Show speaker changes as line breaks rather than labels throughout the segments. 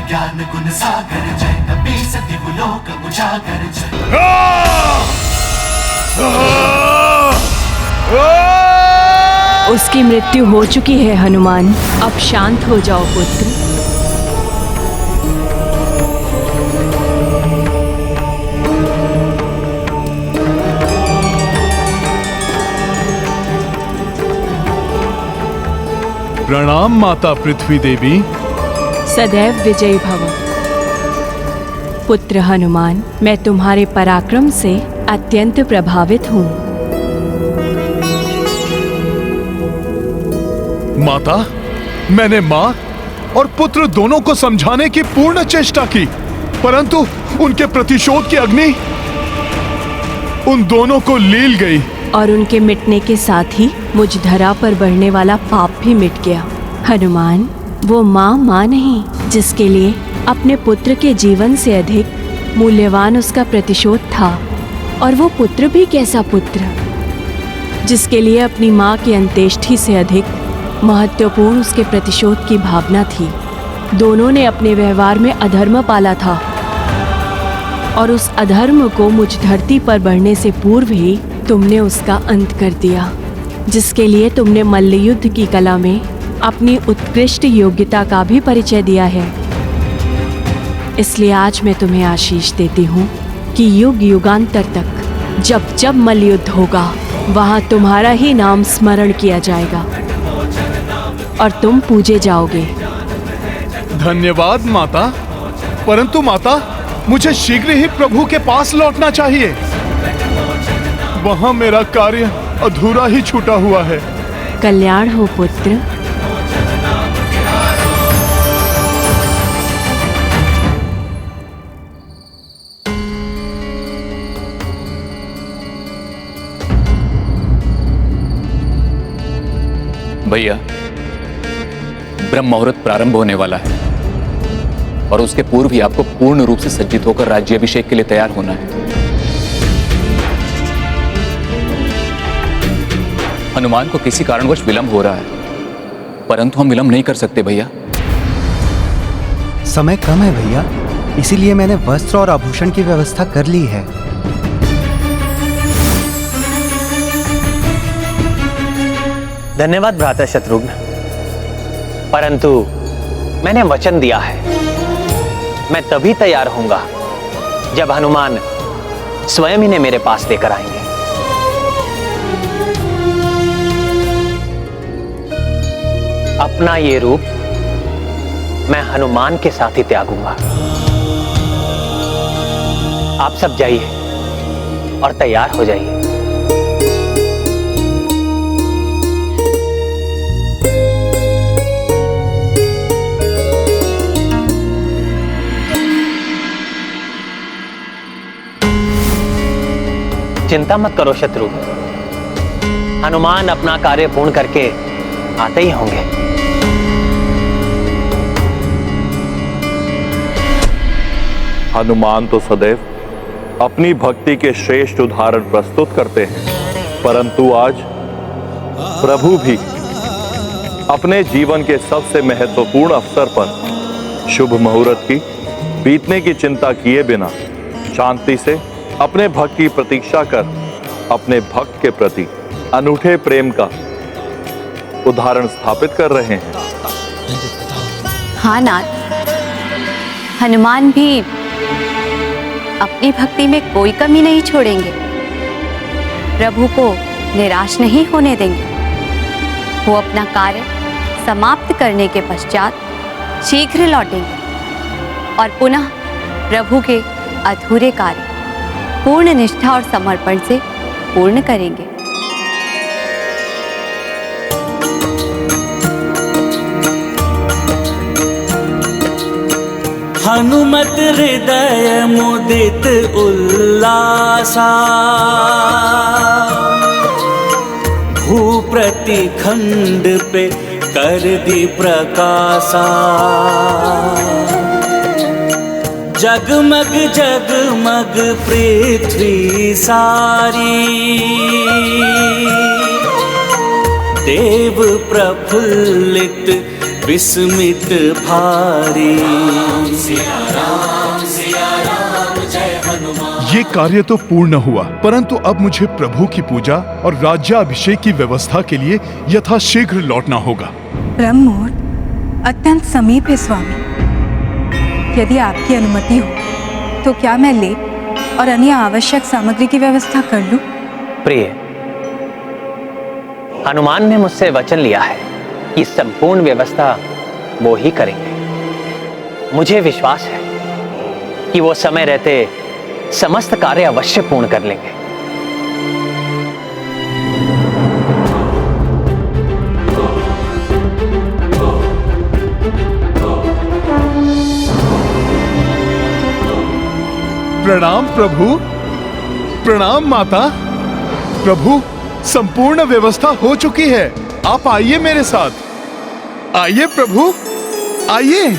ज्ञान गुण सागर जय कपी सति लोक उजागर जय।
उसकी मृत्यु हो चुकी है हनुमान, अब शांत हो जाओ पुत्र।
प्रणाम माता पृथ्वी देवी।
सदैव विजयी भव। पुत्र हनुमान, मैं तुम्हारे पराक्रम से अत्यंत प्रभावित हूँ।
माता, मैंने माँ और पुत्र दोनों को समझाने की पूर्ण चेष्टा की, परंतु उनके प्रतिशोध की अग्नि उन दोनों को लील गई।
और उनके मिटने के साथ ही मुझ धरा पर बढ़ने वाला पाप भी मिट गया। हनुमान, वो माँ नहीं जिसके लिए अपने पुत्र के जीवन से अधिक मूल्यवान उसका प्रतिशोध था। और वो पुत्र भी कैसा पुत्र, जिसके लिए अपनी माँ की अंत्येष्टि से अधिक महत्वपूर्ण उसके प्रतिशोध की भावना थी। दोनों ने अपने व्यवहार में अधर्म पाला था और उस अधर्म को मुझ धरती पर बढ़ने से पूर्व ही तुमने उसका अंत कर दिया, जिसके लिए तुमने मल्लयुद्ध की कला में अपनी उत्कृष्ट योग्यता का भी परिचय दिया है। इसलिए आज मैं तुम्हें आशीष देती हूँ कि युग युगांतर तक जब जब मल्लयुद्ध होगा वहाँ तुम्हारा ही नाम स्मरण किया जाएगा और तुम पूजे जाओगे।
धन्यवाद माता, परंतु माता, मुझे शीघ्र ही प्रभु के पास लौटना चाहिए। वहाँ मेरा कार्य अधूरा ही छूटा हुआ है।
कल्याण हो पुत्र।
भैया, ब्रह्म मुहूर्त प्रारंभ होने वाला है और उसके पूर्व ही आपको पूर्ण रूप से सज्जित होकर राज्याभिषेक के लिए तैयार होना है। हनुमान को किसी कारणवश विलंब हो रहा है, परंतु हम विलंब नहीं कर सकते भैया।
समय कम है भैया, इसीलिए मैंने वस्त्र और आभूषण की व्यवस्था कर ली है।
धन्यवाद भ्राता शत्रुघ्न, परंतु मैंने वचन दिया है, मैं तभी तैयार होऊंगा जब हनुमान स्वयं इन्हें मेरे पास लेकर आएंगे। अपना ये रूप मैं हनुमान के साथ ही त्यागूंगा। आप सब जाइए और तैयार हो जाइए। चिंता मत करो शत्रुघ्न, हनुमान अपना कार्य पूर्ण करके आते ही होंगे।
हनुमान तो सदैव अपनी भक्ति के श्रेष्ठ उदाहरण प्रस्तुत करते हैं, परंतु आज प्रभु भी अपने जीवन के सबसे महत्वपूर्ण अवसर पर शुभ मुहूर्त की बीतने की चिंता किए बिना शांति से अपने भक्त की प्रतीक्षा कर अपने भक्त के प्रति अनूठे प्रेम का उदाहरण स्थापित कर रहे हैं।
हाँ नाथ, हनुमान भी अपनी भक्ति में कोई कमी नहीं छोड़ेंगे, प्रभु को निराश नहीं होने देंगे। वो अपना कार्य समाप्त करने के पश्चात शीघ्र लौटेंगे और पुनः प्रभु के अधूरे कार्य पूर्ण निष्ठा और समर्पण से पूर्ण करेंगे।
हनुमत हृदय मुदित उल्लासा, भूप्रति खंड पे कर दी प्रकाशा। जगमग जगमग पृथ्वी सारी, देव प्रफुल्लित विस्मित भारी।
ये कार्य तो पूर्ण हुआ, परंतु अब मुझे प्रभु की पूजा और राज्याभिषेक की व्यवस्था के लिए यथाशीघ्र लौटना होगा।
ब्रह्म मुहूर्त अत्यंत समीप है स्वामी। यदि आपकी अनुमति हो तो क्या मैं लेप और अन्य आवश्यक सामग्री की व्यवस्था कर लूं?
प्रिय, हनुमान ने मुझसे वचन लिया है कि संपूर्ण व्यवस्था वो ही करेंगे। मुझे विश्वास है कि वो समय रहते समस्त कार्य अवश्य पूर्ण कर लेंगे।
प्रणाम प्रभु, प्रणाम माता। प्रभु, संपूर्ण व्यवस्था हो चुकी है। आप आइए मेरे साथ। आइए प्रभु, आइए।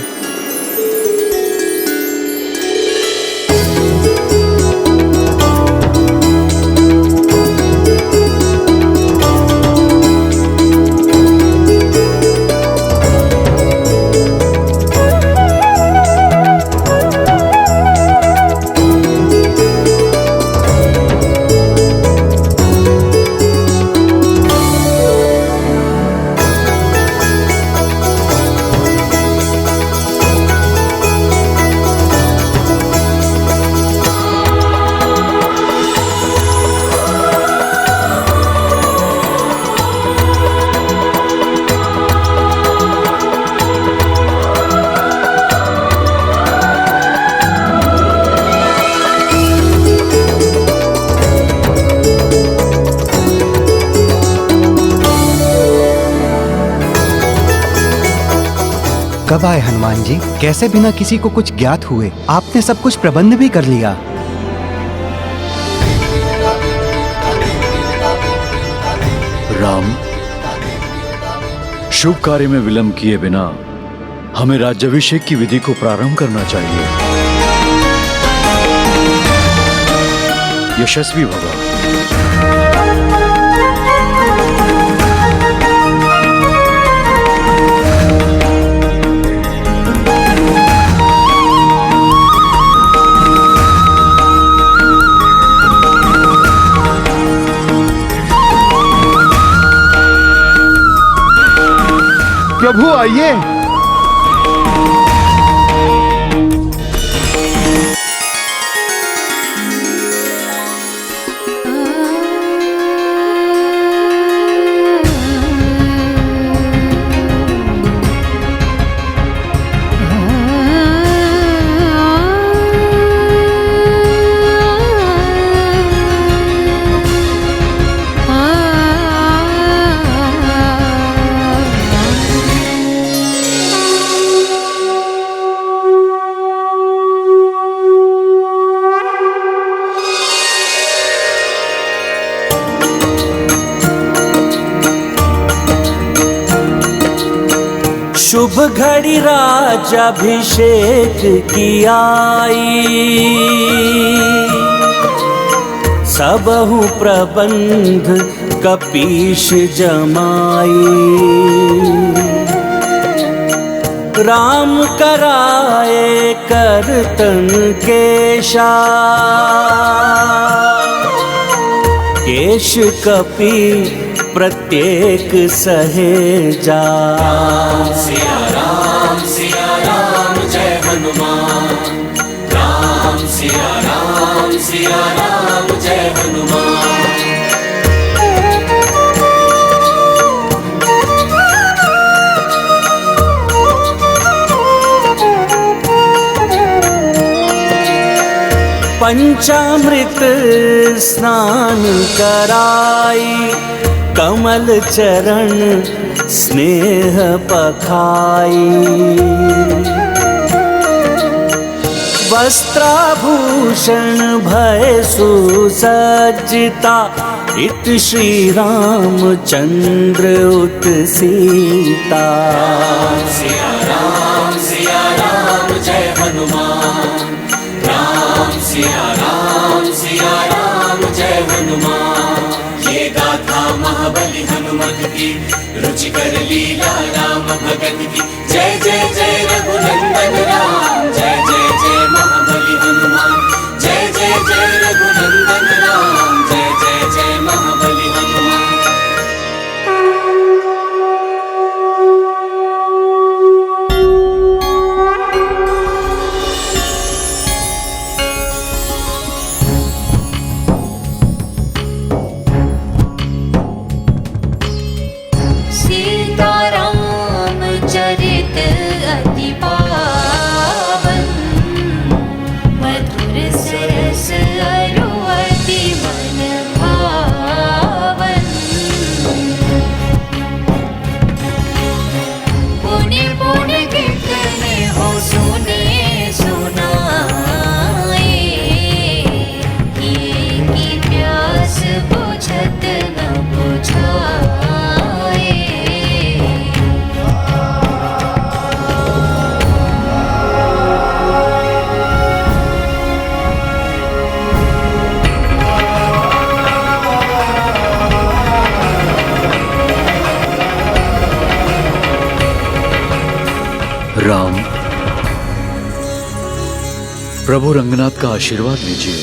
कब आए हनुमान जी? कैसे बिना किसी को कुछ ज्ञात हुए आपने सब कुछ प्रबंध भी कर लिया?
राम, शुभ कार्य में विलंब किए बिना हमें राज्याभिषेक की विधि को प्रारंभ करना चाहिए। यशस्वी भव।
प्रभु आइए।
शुभ घड़ी राज्याभिषेक की आई, सबहु प्रबंध कपीश जमाई। राम कराए करतन केशा, केश कपि प्रत्येक सहेजा।
सिया राम जय हनुमान। राम सिया राम जय हनुमान।
पंचामृत स्नान कराई, कमल चरण स्नेह पखाई। वस्त्राभूषण भय सुसज्जिता, इत श्री रामचंद्र उत सीता।
सिया राम जय हनुमान। राम सिया राम जय हनुमान। ये गाथा महाबली हनुमान रघुनाथ की, रुचिकर लीला राम भगत की। जय जय जय रघुनंदन राम, जय जय जय महाबली हनुमान। जय जय जय रघुनंदन राम, जय जय जय महाबली हनुमान।
सीताराम चरित अति पावन, मधुर सरस अरु अति मन भावन। पुनि पुनि कीर्तन हो सुने सुनाए, ये की प्यास बुझत न बुझाए।
राम, प्रभु रंगनाथ का आशीर्वाद लीजिए।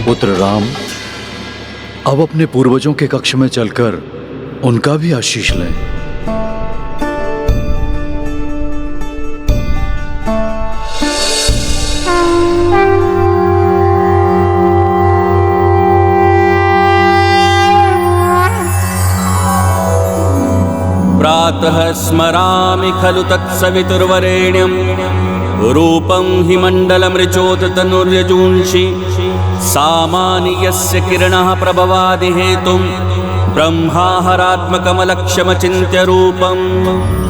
पुत्र राम, अब अपने पूर्वजों के कक्ष में चलकर उनका भी आशीष लें।
प्रातः स्मरामि खलु तत्सवितुर्वरेण्यं, रूपं हि मण्डलमृचोततनुर्यजूंषि। सामानि यस्य किरणः प्रभवादि हेतुं, ब्रह्माहरात्मकमलक्ष्यमचिन्त्य रूपम्।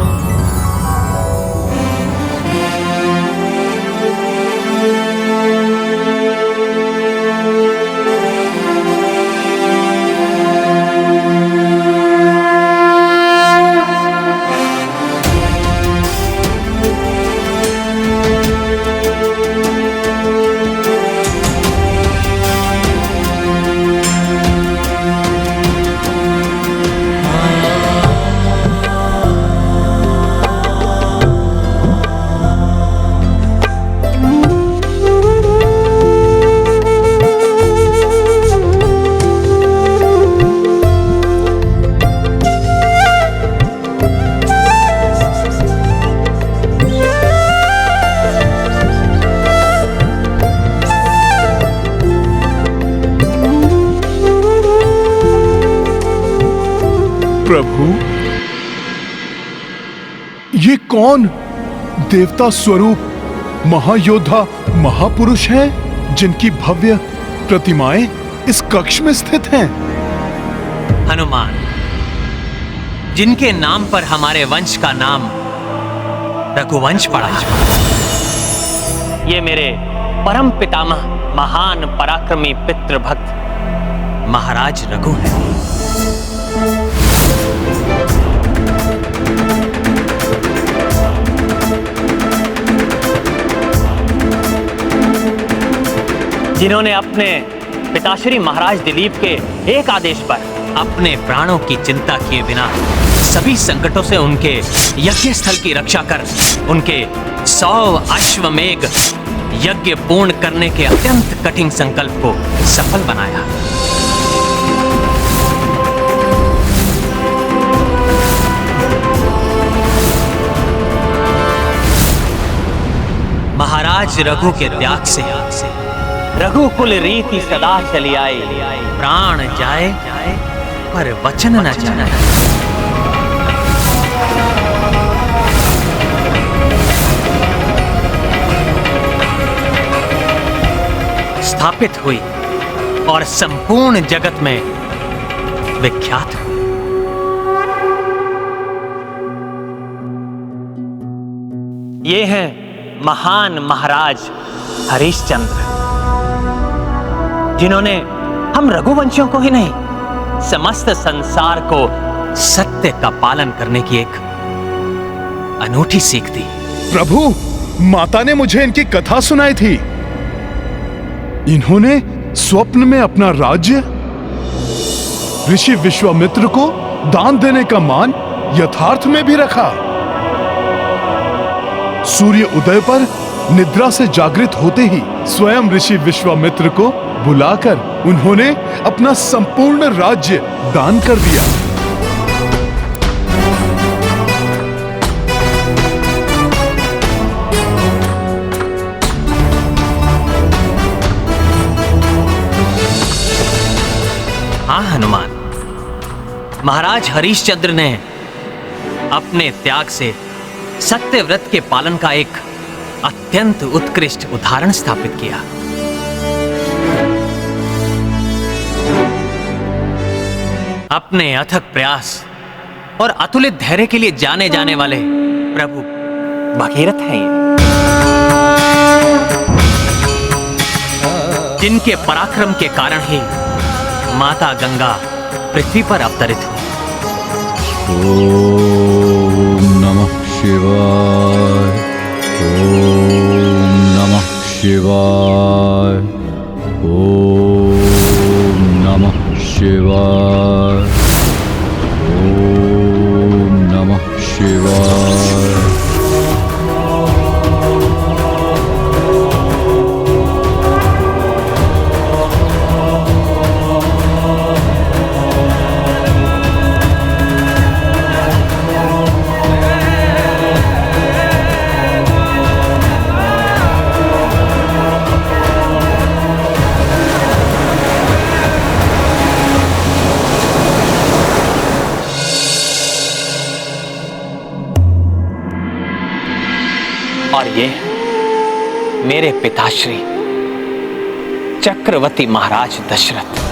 प्रभु, ये कौन देवता स्वरूप महायोद्धा महापुरुष हैं जिनकी भव्य प्रतिमाएं इस कक्ष में स्थित हैं?
हनुमान, जिनके नाम पर हमारे वंश का नाम रघुवंश पड़ा। ये मेरे परम पितामह महान पराक्रमी पितृभक्त महाराज रघु हैं। जिन्होंने अपने पिताश्री महाराज दिलीप के एक आदेश पर अपने प्राणों की चिंता किए बिना सभी संकटों से उनके यज्ञ स्थल की रक्षा कर उनके 100 अश्वमेघ यज्ञ पूर्ण करने के अत्यंत कठिन संकल्प को सफल बनाया। महाराज रघु के त्याग से रघुकुल रीति सदा चली आई। प्राण जाए पर वचन न जाए। स्थापित हुई और संपूर्ण जगत में विख्यात हुई। ये हैं महान महाराज हरिश्चंद्र, जिन्होंने हम रघुवंशियों को ही नहीं, समस्त संसार को सत्य का पालन करने की एक अनूठी सीख दी।
प्रभु, माता ने मुझे इनकी कथा सुनाई थी। इन्होंने स्वप्न में अपना राज्य ऋषि विश्वामित्र को दान देने का मान यथार्थ में भी रखा। सूर्य उदय पर निद्रा से जागृत होते ही स्वयं ऋषि विश्वामित्र को बुलाकर उन्होंने अपना संपूर्ण राज्य दान कर दिया।
हाँ हनुमान, महाराज हरिश्चंद्र ने अपने त्याग से सत्य व्रत के पालन का एक अत्यंत उत्कृष्ट उदाहरण स्थापित किया। अपने अथक प्रयास और अतुलित धैर्य के लिए जाने जाने वाले प्रभु भगीरथ हैं ये, जिनके पराक्रम के कारण ही माता गंगा पृथ्वी पर अवतरित हुई।
ओम नमः शिवाय, ओम नमः शिवाय, ओम नमः शिवाय, ओम नमः शिवाय।
और ये मेरे पिताश्री चक्रवर्ती महाराज दशरथ।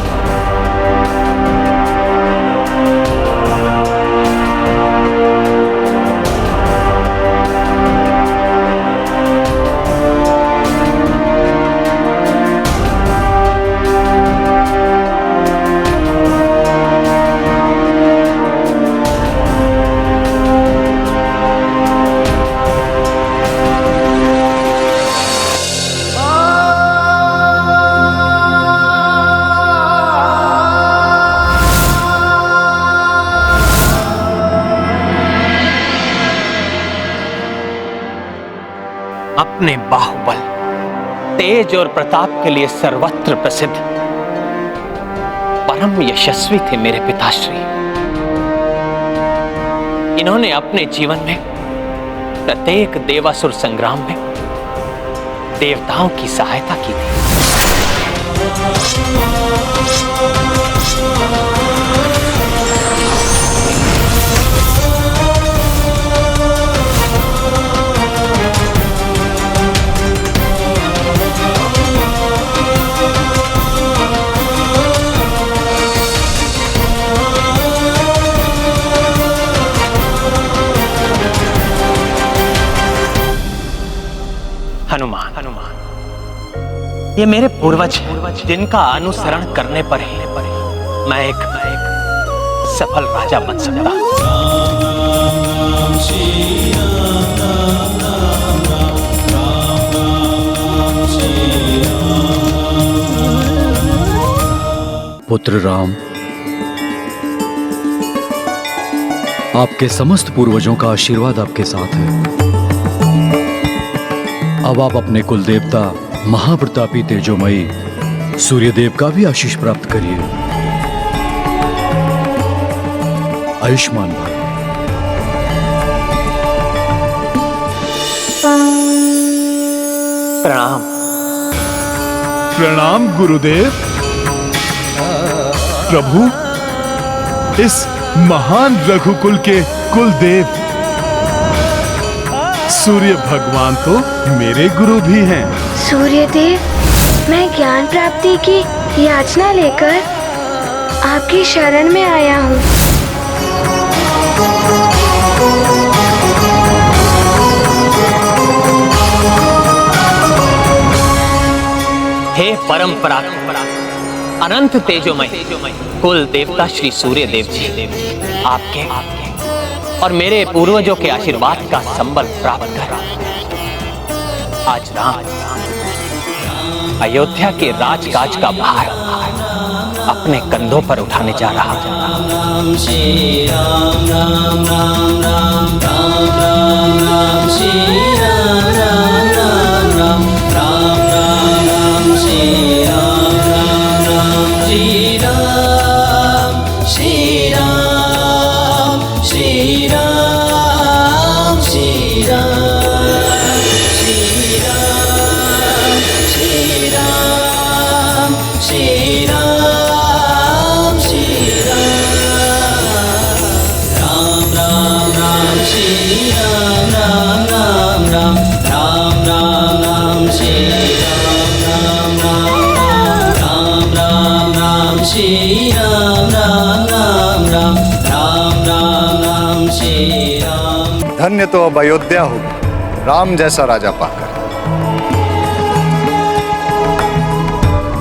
अपने बाहुबल, तेज और प्रताप के लिए सर्वत्र प्रसिद्ध परम यशस्वी थे मेरे पिताश्री। इन्होंने अपने जीवन में प्रत्येक देवासुर संग्राम में देवताओं की सहायता की थी। हनुमान, ये मेरे पूर्वज हैं, जिनका अनुसरण करने पर ही मैं एक सफल राजा बन सकता हूं।
पुत्र राम, आपके समस्त पूर्वजों का आशीर्वाद आपके साथ है। अब आप अपने कुल देवता महाप्रतापी तेजोमयी सूर्यदेव का भी आशीष प्राप्त करिए। आयुष्मान भव।
प्रणाम।
प्रणाम गुरुदेव। प्रभु, इस महान रघुकुल के कुलदेव सूर्य भगवान तो मेरे गुरु भी हैं।
सूर्यदेव,
मैं ज्ञान प्राप्ति की याचना लेकर आपकी शरण में आया हूँ।
हे परम पराक्रम अनंत तेजोमय कुल देवता श्री सूर्य देव जी, आपके और मेरे पूर्वजों के आशीर्वाद का संबल प्राप्त कर आज राम अयोध्या के राजकाज का भार अपने कंधों पर उठाने जा रहा है।
श्री राम राम राम राम राम राम राम श्री राम राम राम राम राम राम श्री राम राम राम श्री राम श्री राम श्री राम श्री राम श्री राम श्री राम श्री राम श्री राम राम राम श्री राम राम राम राम राम राम राम श्री राम राम राम राम राम श्री राम राम राम राम राम राम राम श्री राम।
धन्य तो अब अयोध्या होगी राम जैसा राजा पाकर।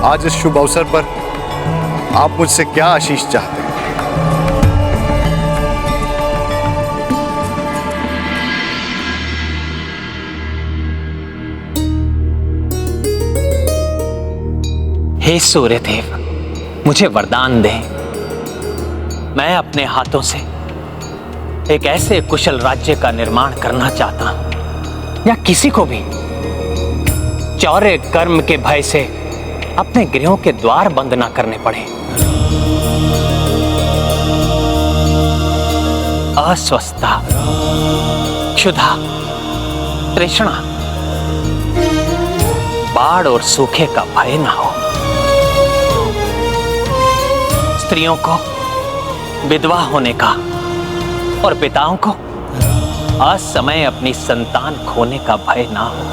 आज इस शुभ अवसर पर आप मुझसे क्या आशीष चाहते हैं?
हे सूर्यदेव, मुझे वरदान दें। मैं अपने हाथों से एक ऐसे कुशल राज्य का निर्माण करना चाहता हूं, या किसी को भी चौर्य कर्म के भय से अपने गृहों के द्वार बंद ना करने पड़े। अस्वस्थता, क्षुधा, तृष्णा, बाढ़ और सूखे का भय ना हो। स्त्रियों को विधवा होने का और पिताओं को असमय अपनी संतान खोने का भय ना हो।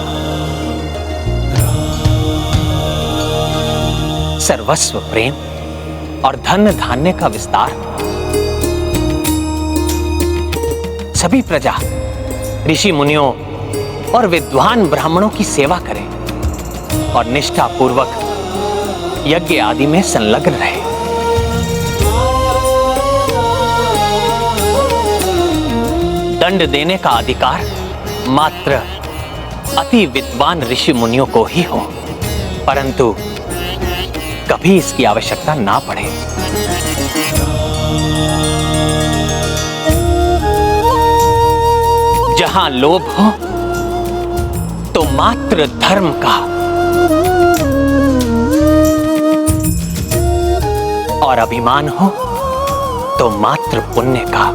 सर्वस्व प्रेम और धन धान्य का विस्तार। सभी प्रजा ऋषि मुनियों और विद्वान ब्राह्मणों की सेवा करें और निष्ठा पूर्वक यज्ञ आदि में संलग्न रहे। दंड देने का अधिकार मात्र अति विद्वान ऋषि मुनियों को ही हो, परंतु कभी इसकी आवश्यकता ना पड़े। जहां लोभ हो तो मात्र धर्म का, और अभिमान हो तो मात्र पुण्य का।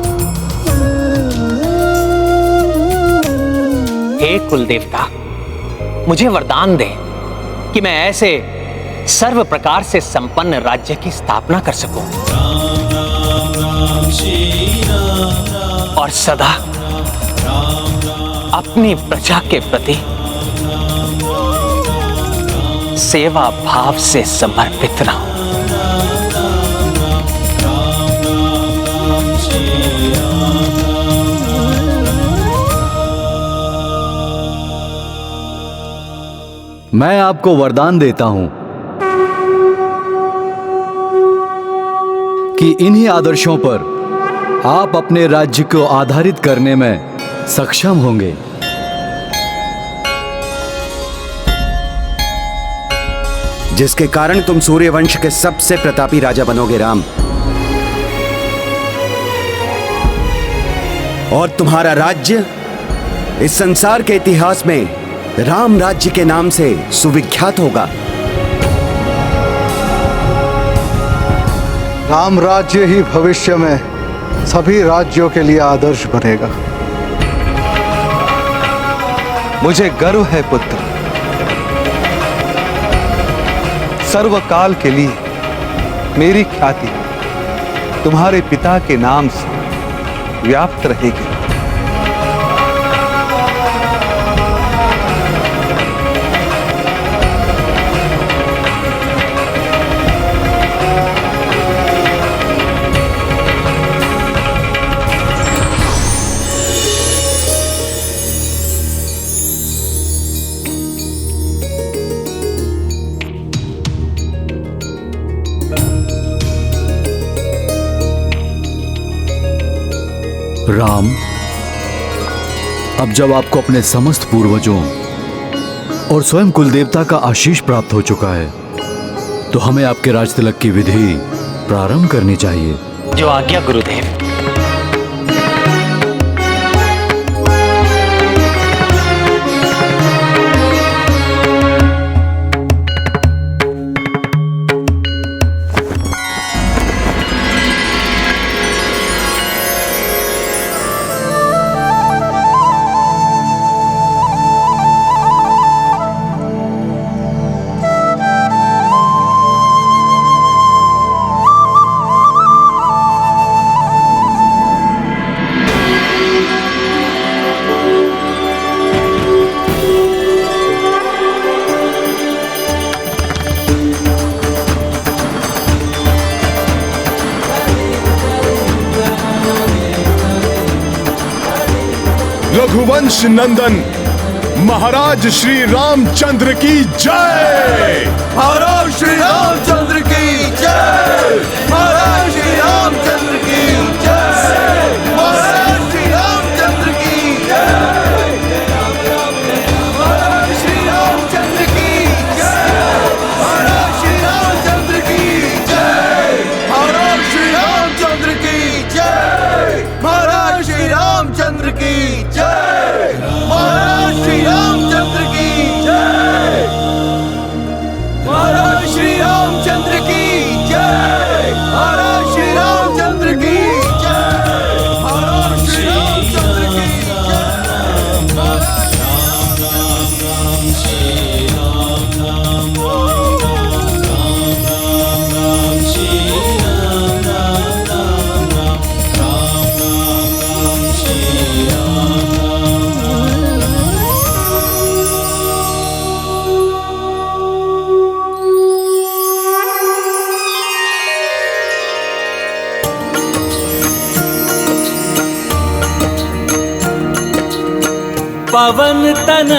हे कुल देवता, मुझे वरदान दे कि मैं ऐसे सर्व प्रकार से संपन्न राज्य की स्थापना कर सकूं और सदा अपनी प्रजा के प्रति सेवा भाव से समर्पित रहूं।
मैं आपको वरदान देता हूं कि इन्हीं आदर्शों पर आप अपने राज्य को आधारित करने में सक्षम होंगे।
जिसके कारण तुम सूर्यवंश के सबसे प्रतापी राजा बनोगे राम। और तुम्हारा राज्य इस संसार के इतिहास में राम राज्य के नाम से सुविख्यात होगा।
राम राज्य ही भविष्य में सभी राज्यों के लिए आदर्श बनेगा।
मुझे गर्व है पुत्र, सर्वकाल के लिए मेरी ख्याति तुम्हारे पिता के नाम से व्याप्त रहेगी।
राम, अब जब आपको अपने समस्त पूर्वजों और स्वयं कुलदेवता का आशीष प्राप्त हो चुका है, तो हमें आपके राज तिलक की विधि प्रारंभ करनी चाहिए।
जो आज्ञा गुरुदेव।
रघुवंश नंदन महाराज श्री रामचंद्र की जय।
महाराज श्री रामचंद्र की जय। महाराज श्री रामचंद्र की जय। महाराज श्री रामचंद्र की जय। महाराज श्री रामचंद्र की जय। महाराज श्री रामचंद्र की जय। महाराज श्री रामचंद्र की जय। महाराज श्री रामचंद्र की जय। महाराज श्री रामचंद्र की जय। महाराज श्री रामचंद्र की जय। महाराज श्री रामचंद्र की जय। महाराज श्री रामचंद्र की
पवन तन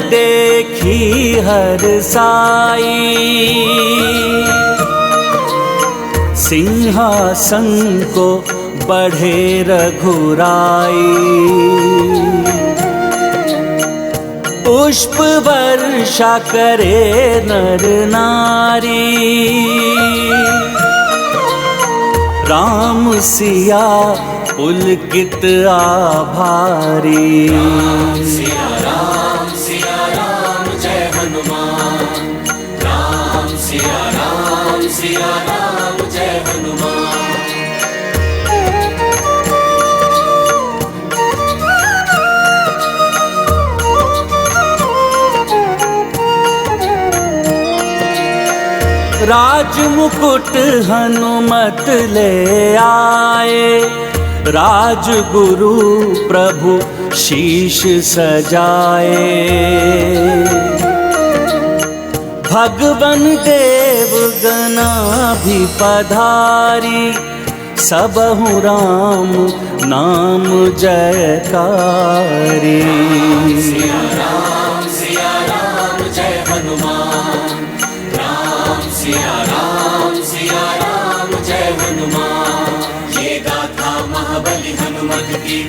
देखी हर साई, सिंहासन को बढ़े रघुराई। पुष्प वर्षा करे नर नारी, राम सिया पुलकित आभारी।
सिया राम जय हनुमान। राम सिया राम जय हनुमान।
राज मुकुट हनुमत ले आए, राजगुरु प्रभु शीश सजाए। भगवन देव गना भी पधारी, सबहु राम नाम जयकारी।
सिया राम जय हनुमान। राम सिया राम जय हनुमान। ये गाथा महाबली हनुमत की,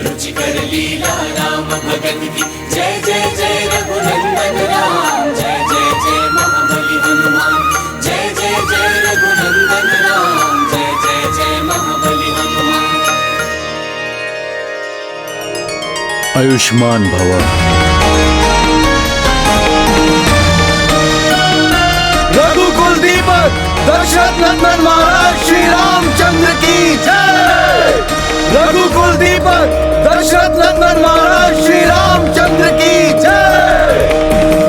रुचिकर लीला राम भगत की। जय जय जय रघुनंदन राम। जय जय जय महाबली हनुमान। जय जय जय रघुनंदन राम। जय जय जय महाबली हनुमान।
आयुष्मान भव।
रघुकुल दीपक दशरथ नंदन महाराज श्री रामचंद्र की जय। रघुकुल दीपक दशरथ नंदन महाराज श्री रामचंद्र की जय।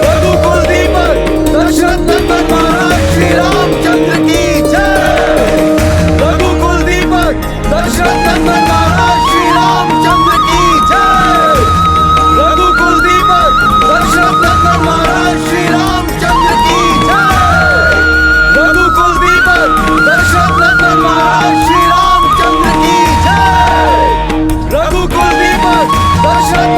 रघुकुल दीपक दशरथ नंदन महाराज श्री रामचंद्र की जय। रघुकुल दीपक दशरथ नंदन महाराज श्री रामचंद्र की जय। रघुकुल दीपक दशरथ नंदन महाराज श्री रामचंद्र की जय। रघुकुल दीपक दशरथ नंदन महाराज श्री रामचंद्र की जय। रघुकुल दीपक दशरथ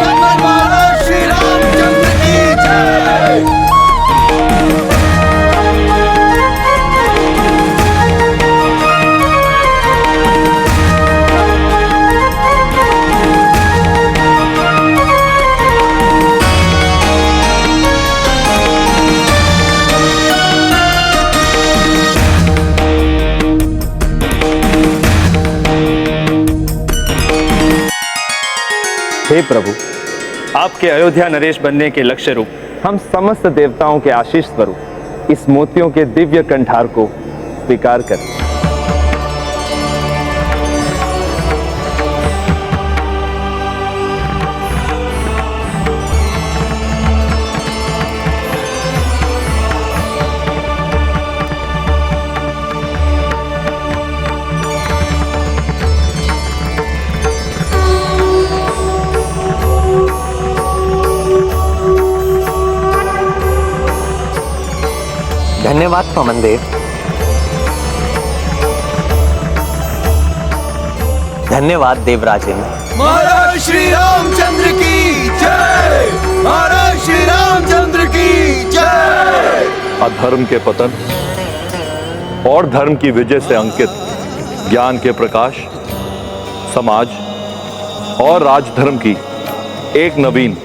हे प्रभु, आपके अयोध्या नरेश बनने के लक्ष्य रूप हम समस्त देवताओं के आशीष स्वरूप इस मोतियों के दिव्य कंठार को स्वीकार करें।
धन्यवाद पवन देव। धन्यवाद देवराजेंद्र।
महाराज श्री रामचंद्र की जय। महाराज श्री रामचंद्र की जय।
अधर्म के पतन और धर्म की विजय से अंकित ज्ञान के प्रकाश, समाज और राजधर्म की एक नवीन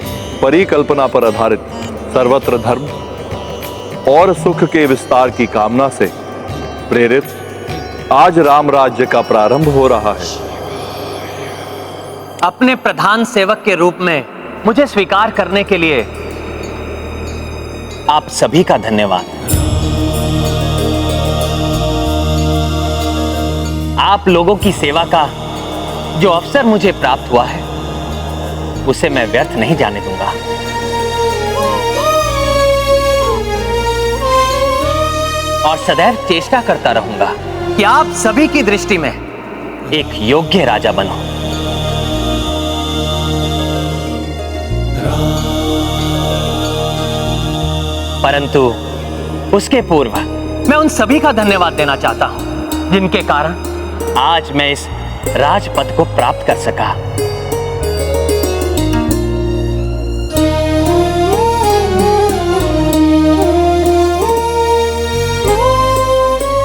परिकल्पना पर आधारित सर्वत्र धर्म और सुख के विस्तार की कामना से प्रेरित आज राम राज्य का प्रारंभ हो रहा है।
अपने प्रधान सेवक के रूप में मुझे स्वीकार करने के लिए आप सभी का धन्यवाद। आप लोगों की सेवा का जो अवसर मुझे प्राप्त हुआ है उसे मैं व्यर्थ नहीं जाने दूंगा। और सदैव चेष्टा करता रहूंगा कि आप सभी की दृष्टि में एक योग्य राजा बनो। परंतु उसके पूर्व मैं उन सभी का धन्यवाद देना चाहता हूं जिनके कारण आज मैं इस राजपद को प्राप्त कर सका।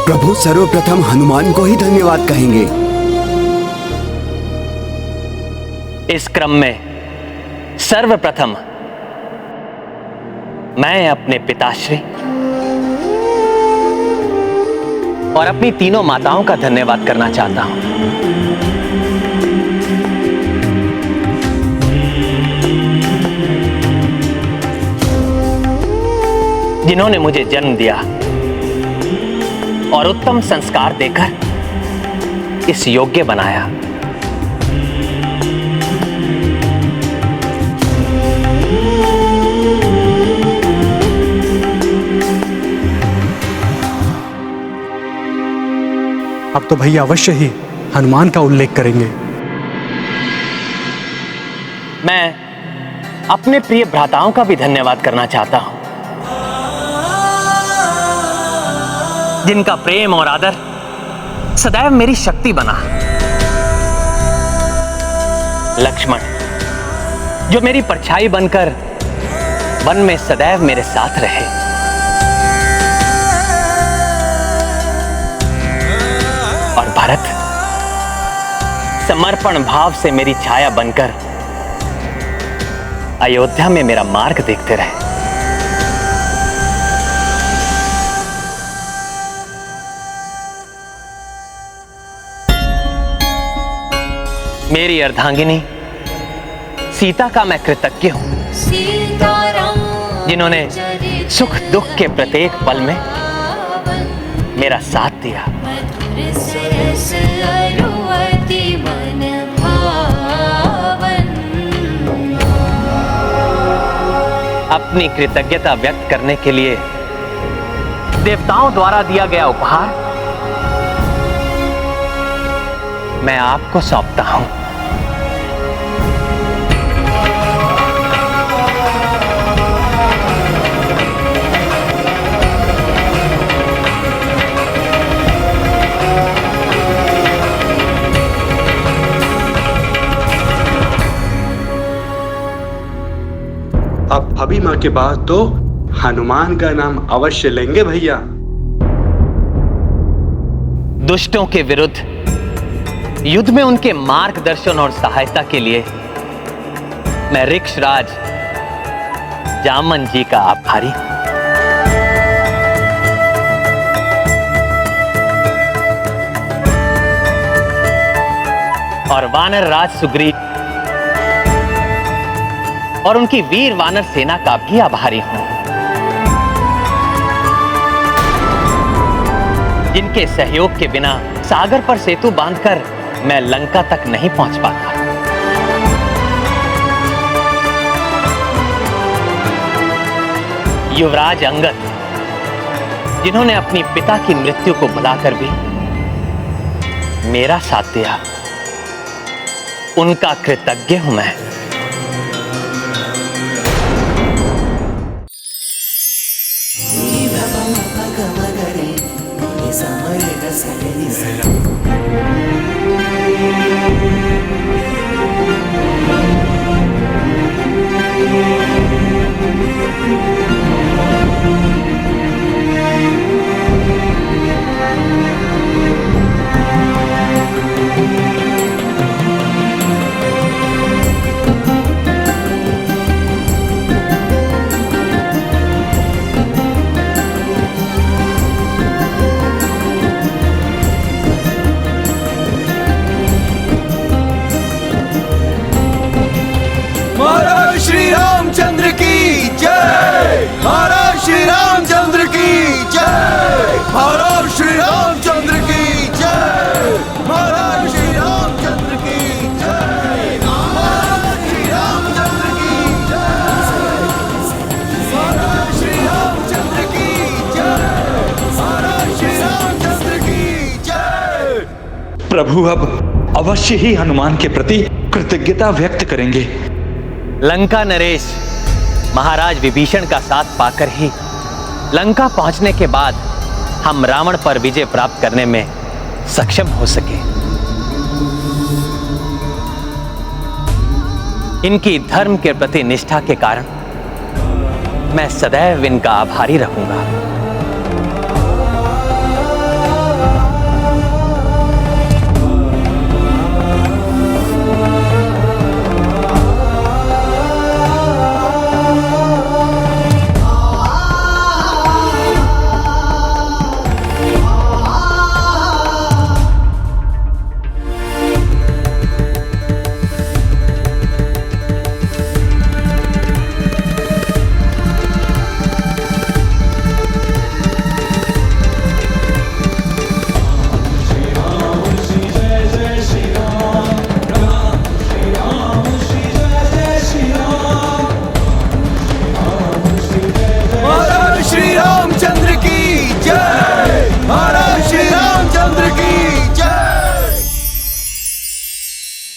प्रभु सर्वप्रथम हनुमान को ही धन्यवाद कहेंगे।
इस क्रम में सर्वप्रथम मैं अपने पिताश्री और अपनी तीनों माताओं का धन्यवाद करना चाहता हूं, जिन्होंने मुझे जन्म दिया और उत्तम संस्कार देकर इस योग्य बनाया।
अब तो भैया अवश्य ही हनुमान का उल्लेख करेंगे।
मैं अपने प्रिय भ्राताओं का भी धन्यवाद करना चाहता हूं, जिनका प्रेम और आदर सदैव मेरी शक्ति बना। लक्ष्मण, जो मेरी परछाई बनकर वन में सदैव मेरे साथ रहे। और भरत, समर्पण भाव से मेरी छाया बनकर अयोध्या में मेरा मार्ग देखते रहे। मेरी अर्धांगिनी सीता का मैं कृतज्ञ हूं, जिन्होंने सुख दुख के प्रत्येक पल में मेरा साथ दिया। अपनी कृतज्ञता व्यक्त करने के लिए देवताओं द्वारा दिया गया उपहार मैं आपको सौंपता हूं।
अब भाभी माँ के बाद तो हनुमान का नाम अवश्य लेंगे भैया।
दुष्टों के विरुद्ध युद्ध में उनके मार्गदर्शन और सहायता के लिए मैं ऋक्षराज जामन जी का आभारी हूं। और वानर राज सुग्रीव और उनकी वीर वानर सेना का भी आभारी हूं, जिनके सहयोग के बिना सागर पर सेतु बांधकर मैं लंका तक नहीं पहुंच पाता। युवराज अंगद, जिन्होंने अपनी पिता की मृत्यु को भुलाकर भी मेरा साथ दिया, उनका कृतज्ञ हूं मैं।
महाराज श्री रामचंद्र की जय, महाराज श्री रामचंद्र की जय, महाराज श्री रामचंद्र की जय, महाराज श्री रामचंद्र की जय, महाराज श्री रामचंद्र की जय, महाराज श्री रामचंद्र की जय, महाराज श्री रामचंद्र की जय।
प्रभु अब अवश्य ही हनुमान के प्रति कृतज्ञता व्यक्त करेंगे।
लंका नरेश महाराज विभीषण का साथ पाकर ही लंका पहुंचने के बाद हम रावण पर विजय प्राप्त करने में सक्षम हो सके। इनकी धर्म के प्रति निष्ठा के कारण मैं सदैव इनका आभारी रहूंगा।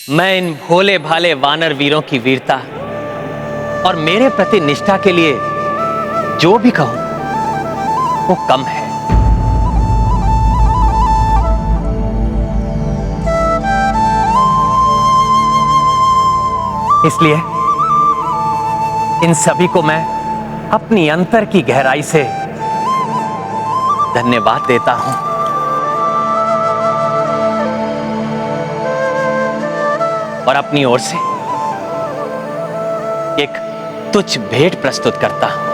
मैं इन भोले भाले वानर वीरों की वीरता और मेरे प्रति निष्ठा के लिए जो भी कहूं वो कम है। इसलिए इन सभी को मैं अपनी अंतर की गहराई से धन्यवाद देता हूं। और अपनी ओर से एक तुच्छ भेंट प्रस्तुत करता हूं।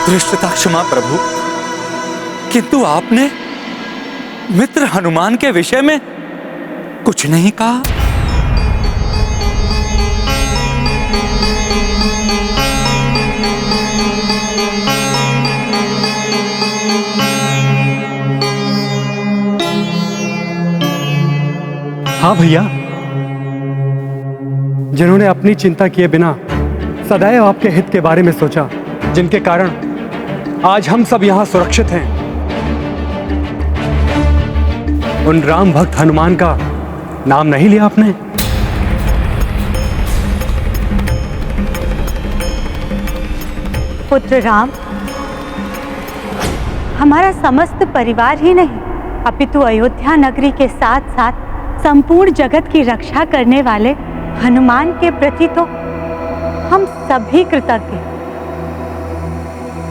धृष्टता क्षमा प्रभु, किंतु आपने मित्र हनुमान के विषय में कुछ नहीं कहा।
हाँ भैया, जिन्होंने अपनी चिंता किए बिना सदैव आपके हित के बारे में सोचा, जिनके कारण आज हम सब यहां सुरक्षित हैं, उन राम भक्त हनुमान का नाम नहीं लिया आपने?
पुत्र राम,
हमारा समस्त परिवार ही नहीं अपितु अयोध्या नगरी के साथ साथ संपूर्ण जगत की रक्षा करने वाले हनुमान के प्रति तो हम सभी कृतज्ञ।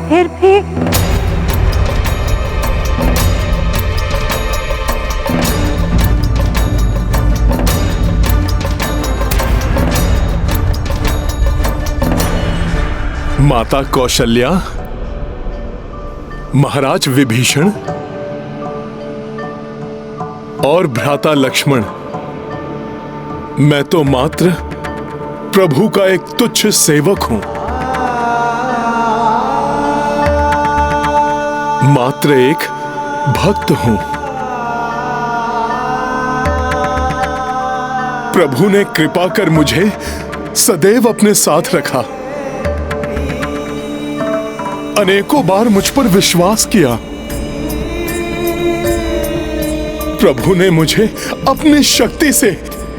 फिर भी
माता कौशल्या, महाराज विभीषण और भ्राता लक्ष्मण, मैं तो मात्र प्रभु का एक तुच्छ सेवक हूं, मात्र एक भक्त हूं। प्रभु ने कृपा कर मुझे सदैव अपने साथ रखा, अनेकों बार मुझ पर विश्वास किया। प्रभु ने मुझे अपनी शक्ति से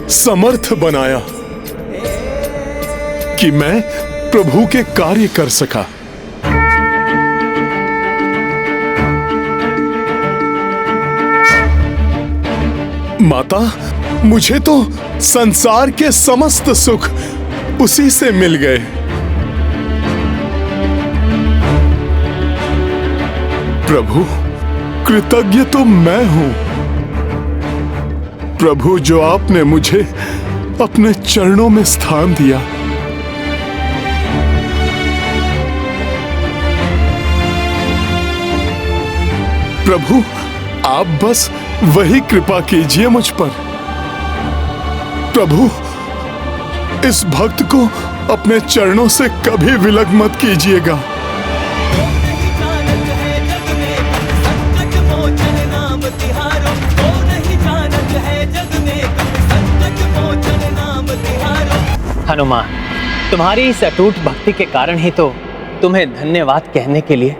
समर्थ बनाया कि मैं प्रभु के कार्य कर सका। माता, मुझे तो संसार के समस्त सुख उसी से मिल गए। प्रभु, कृतज्ञ तो मैं हूं। प्रभु, जो आपने मुझे अपने चरणों में स्थान दिया। प्रभु, आप बस वही कृपा कीजिए मुझ पर। प्रभु, इस भक्त को अपने चरणों से कभी विलग मत कीजिएगा।
हनुमान, तुम्हारी इस अटूट भक्ति के कारण ही तो तुम्हें धन्यवाद कहने के लिए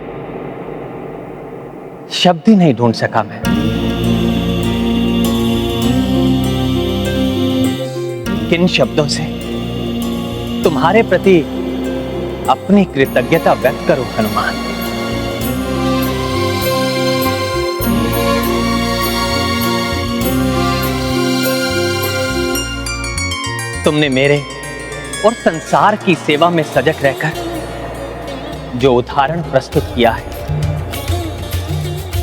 शब्द ही नहीं ढूंढ सका मैं। किन शब्दों से तुम्हारे प्रति अपनी कृतज्ञता व्यक्त करूं हनुमान। तुमने मेरे और संसार की सेवा में सजग रहकर जो उदाहरण प्रस्तुत किया है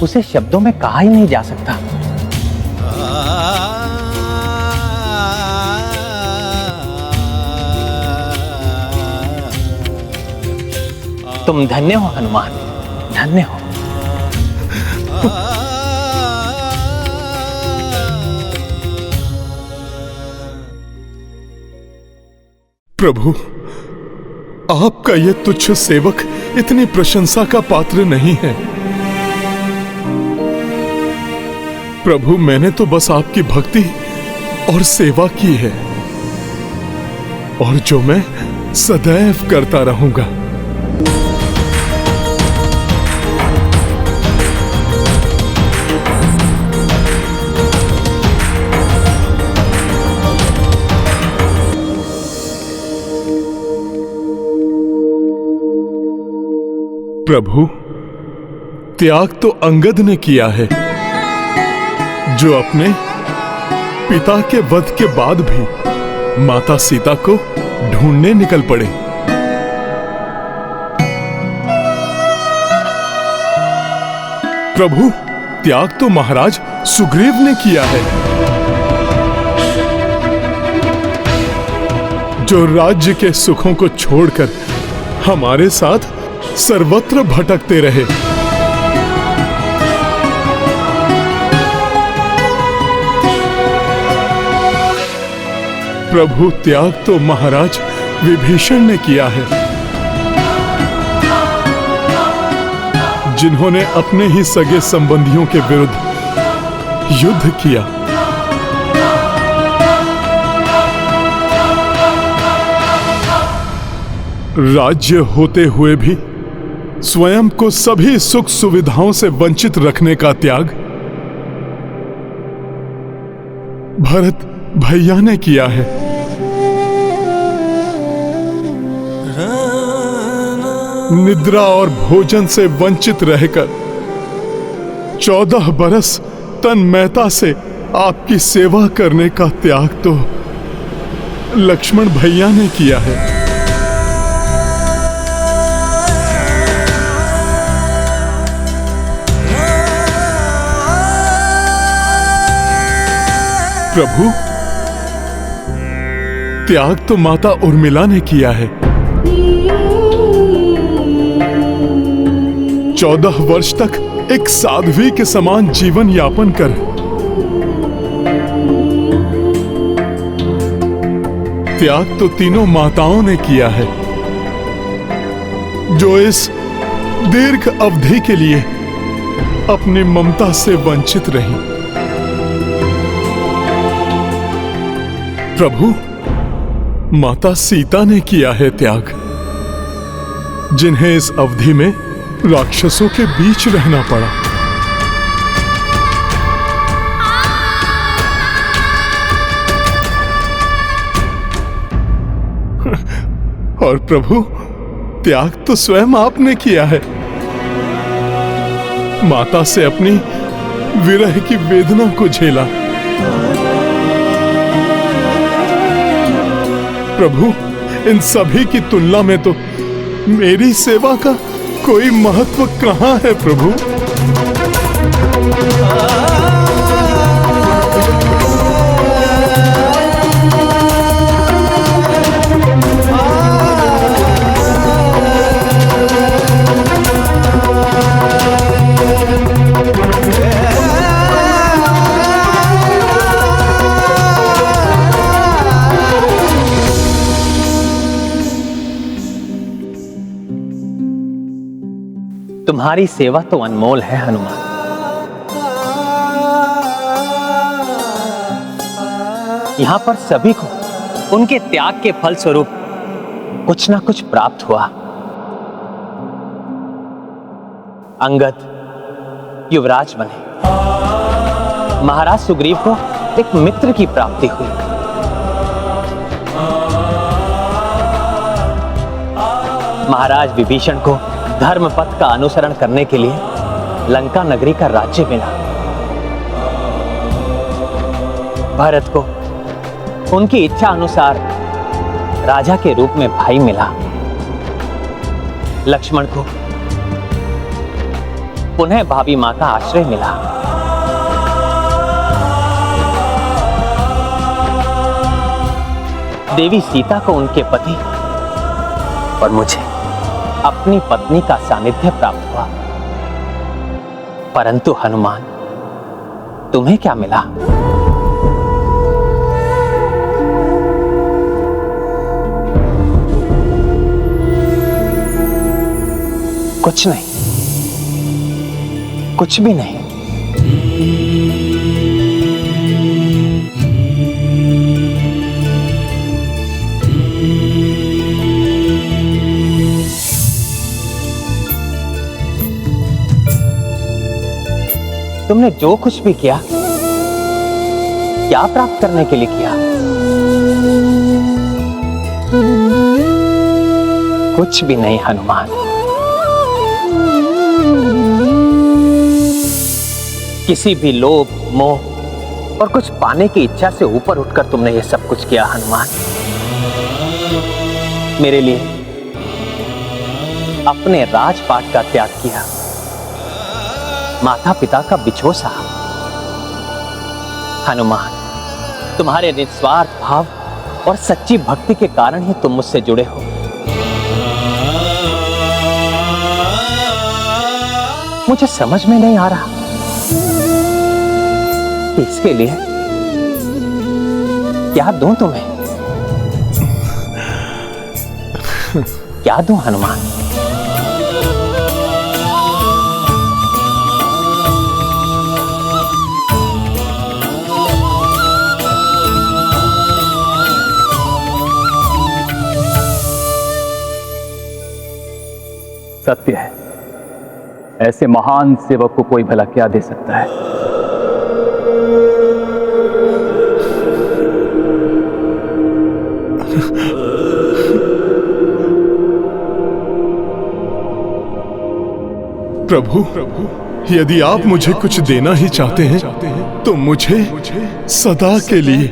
उसे शब्दों में कहा ही नहीं जा सकता। तुम धन्य हो हनुमान, धन्य हो।
प्रभु, आपका यह तुच्छ सेवक इतनी प्रशंसा का पात्र नहीं है। प्रभु, मैंने तो बस आपकी भक्ति और सेवा की है, और जो मैं सदैव करता रहूंगा। प्रभु, त्याग तो अंगद ने किया है, जो अपने पिता के वध के बाद भी माता सीता को ढूंढने निकल पड़े। प्रभु, त्याग तो महाराज सुग्रीव ने किया है, जो राज्य के सुखों को छोड़कर हमारे साथ सर्वत्र भटकते रहे। प्रभु, त्याग तो महाराज विभीषण ने किया है, जिन्होंने अपने ही सगे संबंधियों के विरुद्ध युद्ध किया। राज्य होते हुए भी स्वयं को सभी सुख सुविधाओं से वंचित रखने का त्याग भरत भैया ने किया है। निद्रा और भोजन से वंचित रहकर 14 बरस तन्मयता से आपकी सेवा करने का त्याग तो लक्ष्मण भैया ने किया है। प्रभु, त्याग तो माता उर्मिला ने किया है। 14 वर्ष तक एक साध्वी के समान जीवन यापन कर त्याग तो तीनों माताओं ने किया है, जो इस दीर्घ अवधि के लिए अपनी ममता से वंचित रही। प्रभु, माता सीता ने किया है त्याग, जिन्हें इस अवधि में राक्षसों के बीच रहना पड़ा। और प्रभु, त्याग तो स्वयं आपने किया है। माता से अपनी विरह की वेदना को झेला। प्रभु, इन सभी की तुलना में तो मेरी सेवा का कोई महत्व कहां है प्रभु?
तुम्हारी सेवा तो अनमोल है हनुमान। यहां पर सभी को उनके त्याग के फल स्वरूप कुछ ना कुछ प्राप्त हुआ। अंगद युवराज बने, महाराज सुग्रीव को एक मित्र की प्राप्ति हुई, महाराज विभीषण को धर्म पथ का अनुसरण करने के लिए लंका नगरी का राज्य मिला, भरत को उनकी इच्छा अनुसार राजा के रूप में भाई मिला, लक्ष्मण को पुनः भाभी मां का आश्रय मिला, देवी सीता को उनके पति और मुझे अपनी पत्नी का सानिध्य प्राप्त हुआ। परंतु हनुमान, तुम्हें क्या मिला? कुछ नहीं, कुछ भी नहीं। तुमने जो कुछ भी किया, क्या प्राप्त करने के लिए किया? कुछ भी नहीं हनुमान। किसी भी लोभ, मोह और कुछ पाने की इच्छा से ऊपर उठकर तुमने ये सब कुछ किया हनुमान। मेरे लिए अपने राजपाट का त्याग किया, माता पिता का बिछोह सहा। हनुमान, तुम्हारे निस्वार्थ भाव और सच्ची भक्ति के कारण ही तुम मुझसे जुड़े हो। मुझे समझ में नहीं आ रहा कि इसके लिए क्या दूं तुम्हें, क्या दूं हनुमान?
सत्य है, ऐसे महान सेवक को कोई भला क्या दे सकता है।
प्रभु, यदि आप मुझे कुछ देना ही चाहते हैं तो मुझे सदा के लिए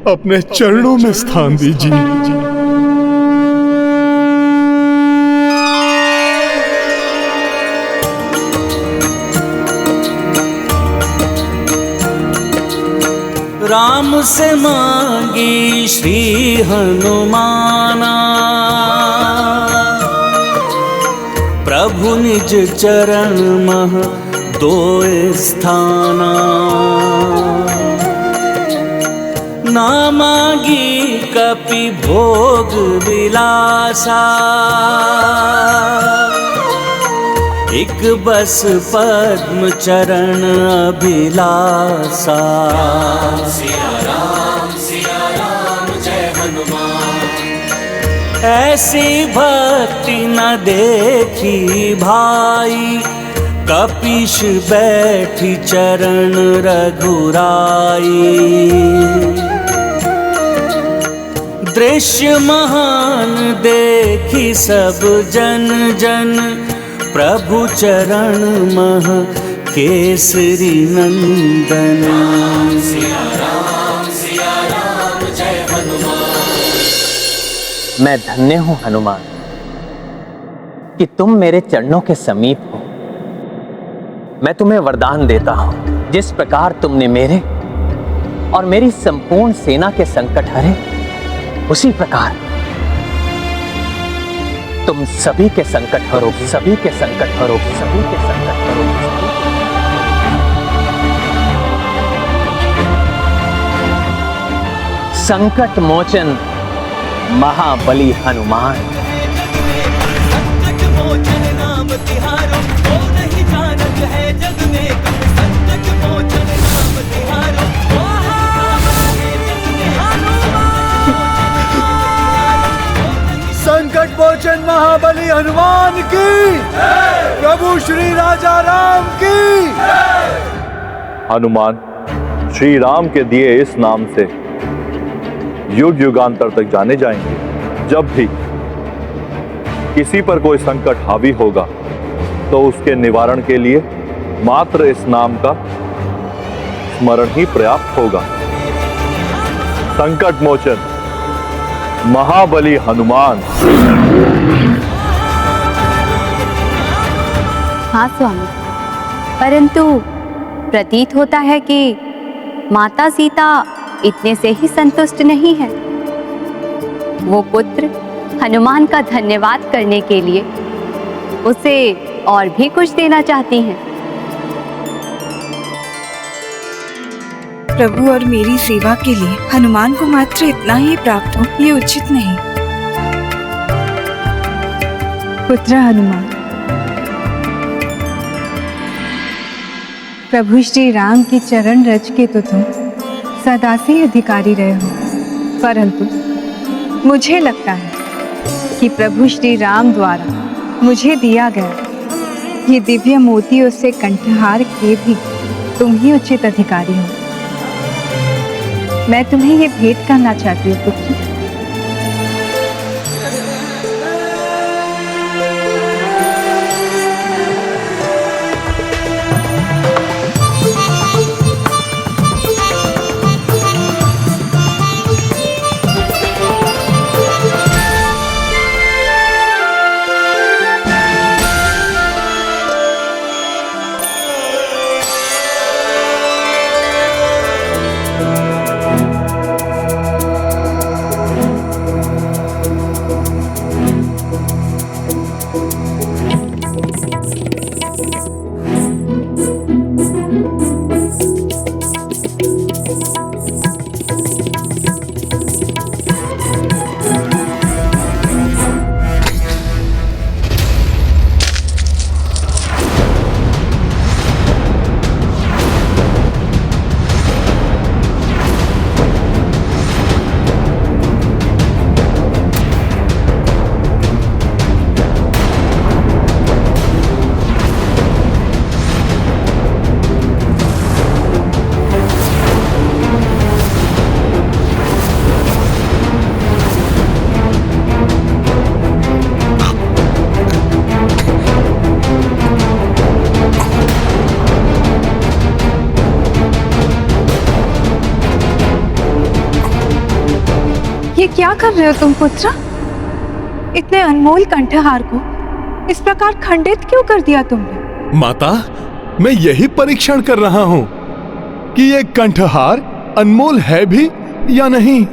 अपने चरणों में स्थान दीजिए।
राम से मांगी श्री हनुमाना, प्रभु निज चरण मह दो स्थाना। ना मांगी कपि भोग विलासा, एक बस पद्म चरण अभिलाषा।
सिया राम जय हनुमान।
ऐसी भक्ति न देखी भाई, कपीश बैठी चरण रघुराई। दृश्य महान देखी सब जन जन, प्रभु चरण मह केसरी नंदन।
सिया राम जय हनुमान।
मैं धन्य हूं हनुमान कि तुम मेरे चरणों के समीप हो। मैं तुम्हें वरदान देता हूं, जिस प्रकार तुमने मेरे और मेरी संपूर्ण सेना के संकट हरे, उसी प्रकार तुम सभी के संकट हरोगे, सभी के संकट हरोगे, सभी के संकट हरोगे। संकट मोचन महाबली हनुमान।
संकट मोचन नाम तिहारो, वो नहीं जानत है जग में कौन। संकट मोचन नाम तिहारो, वो हमारे जग में हनुमान।
संकट मोचन महाबली हनुमान की, प्रभु श्री राजा राम की।
हनुमान श्री राम के दिए इस नाम से युग युगांतर तक जाने जाएंगे। जब भी किसी पर कोई संकट हावी होगा तो उसके निवारण के लिए मात्र इस नाम का स्मरण ही पर्याप्त होगा। संकट मोचन महाबली हनुमान।
हाँ स्वामी, परंतु प्रतीत होता है कि माता सीता इतने से ही संतुष्ट नहीं है। वो पुत्र हनुमान का धन्यवाद करने के लिए उसे और भी कुछ देना चाहती हैं।
प्रभु और मेरी सेवा के लिए हनुमान को मात्र इतना ही प्राप्त हो, ये उचित नहीं।
पुत्र हनुमान, प्रभु श्री राम की चरण रज के तो तुम सदा से अधिकारी रहे हो, परंतु मुझे लगता है कि प्रभु श्री राम द्वारा मुझे दिया गया ये दिव्य मोतियों से कंठहार के भी तुम ही उचित अधिकारी हो। मैं तुम्हें ये भेंट करना चाहती हूँ पुत्र।
क्या कर रहे हो तुम पुत्र? इतने अनमोल कंठहार को इस प्रकार खंडित क्यों कर दिया तुमने?
माता, मैं यही परीक्षण कर रहा हूं कि ये कंठहार अनमोल है भी या नहीं।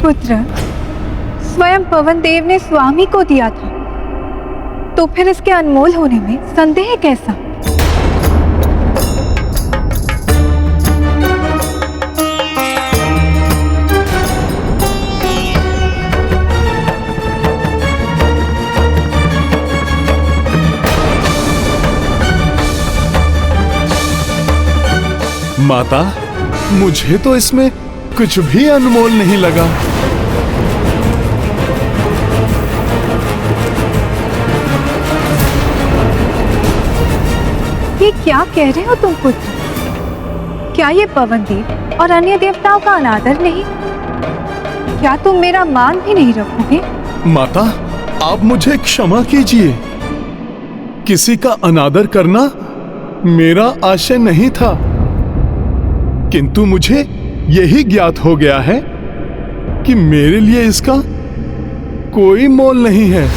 पुत्र, स्वयं पवन देव ने स्वामी को दिया था, तो फिर इसके अनमोल होने में संदेह कैसा?
माता, मुझे तो इसमें कुछ भी अनमोल नहीं लगा।
ये क्या कह रहे हो तुम पुत्र? क्या ये पवन देव और अन्य देवताओं का अनादर नहीं? क्या तुम मेरा मान भी नहीं रखोगे?
माता, आप मुझे क्षमा कीजिए। किसी का अनादर करना मेरा आशय नहीं था, किंतु मुझे यही ज्ञात हो गया है कि मेरे लिए इसका कोई मोल नहीं है।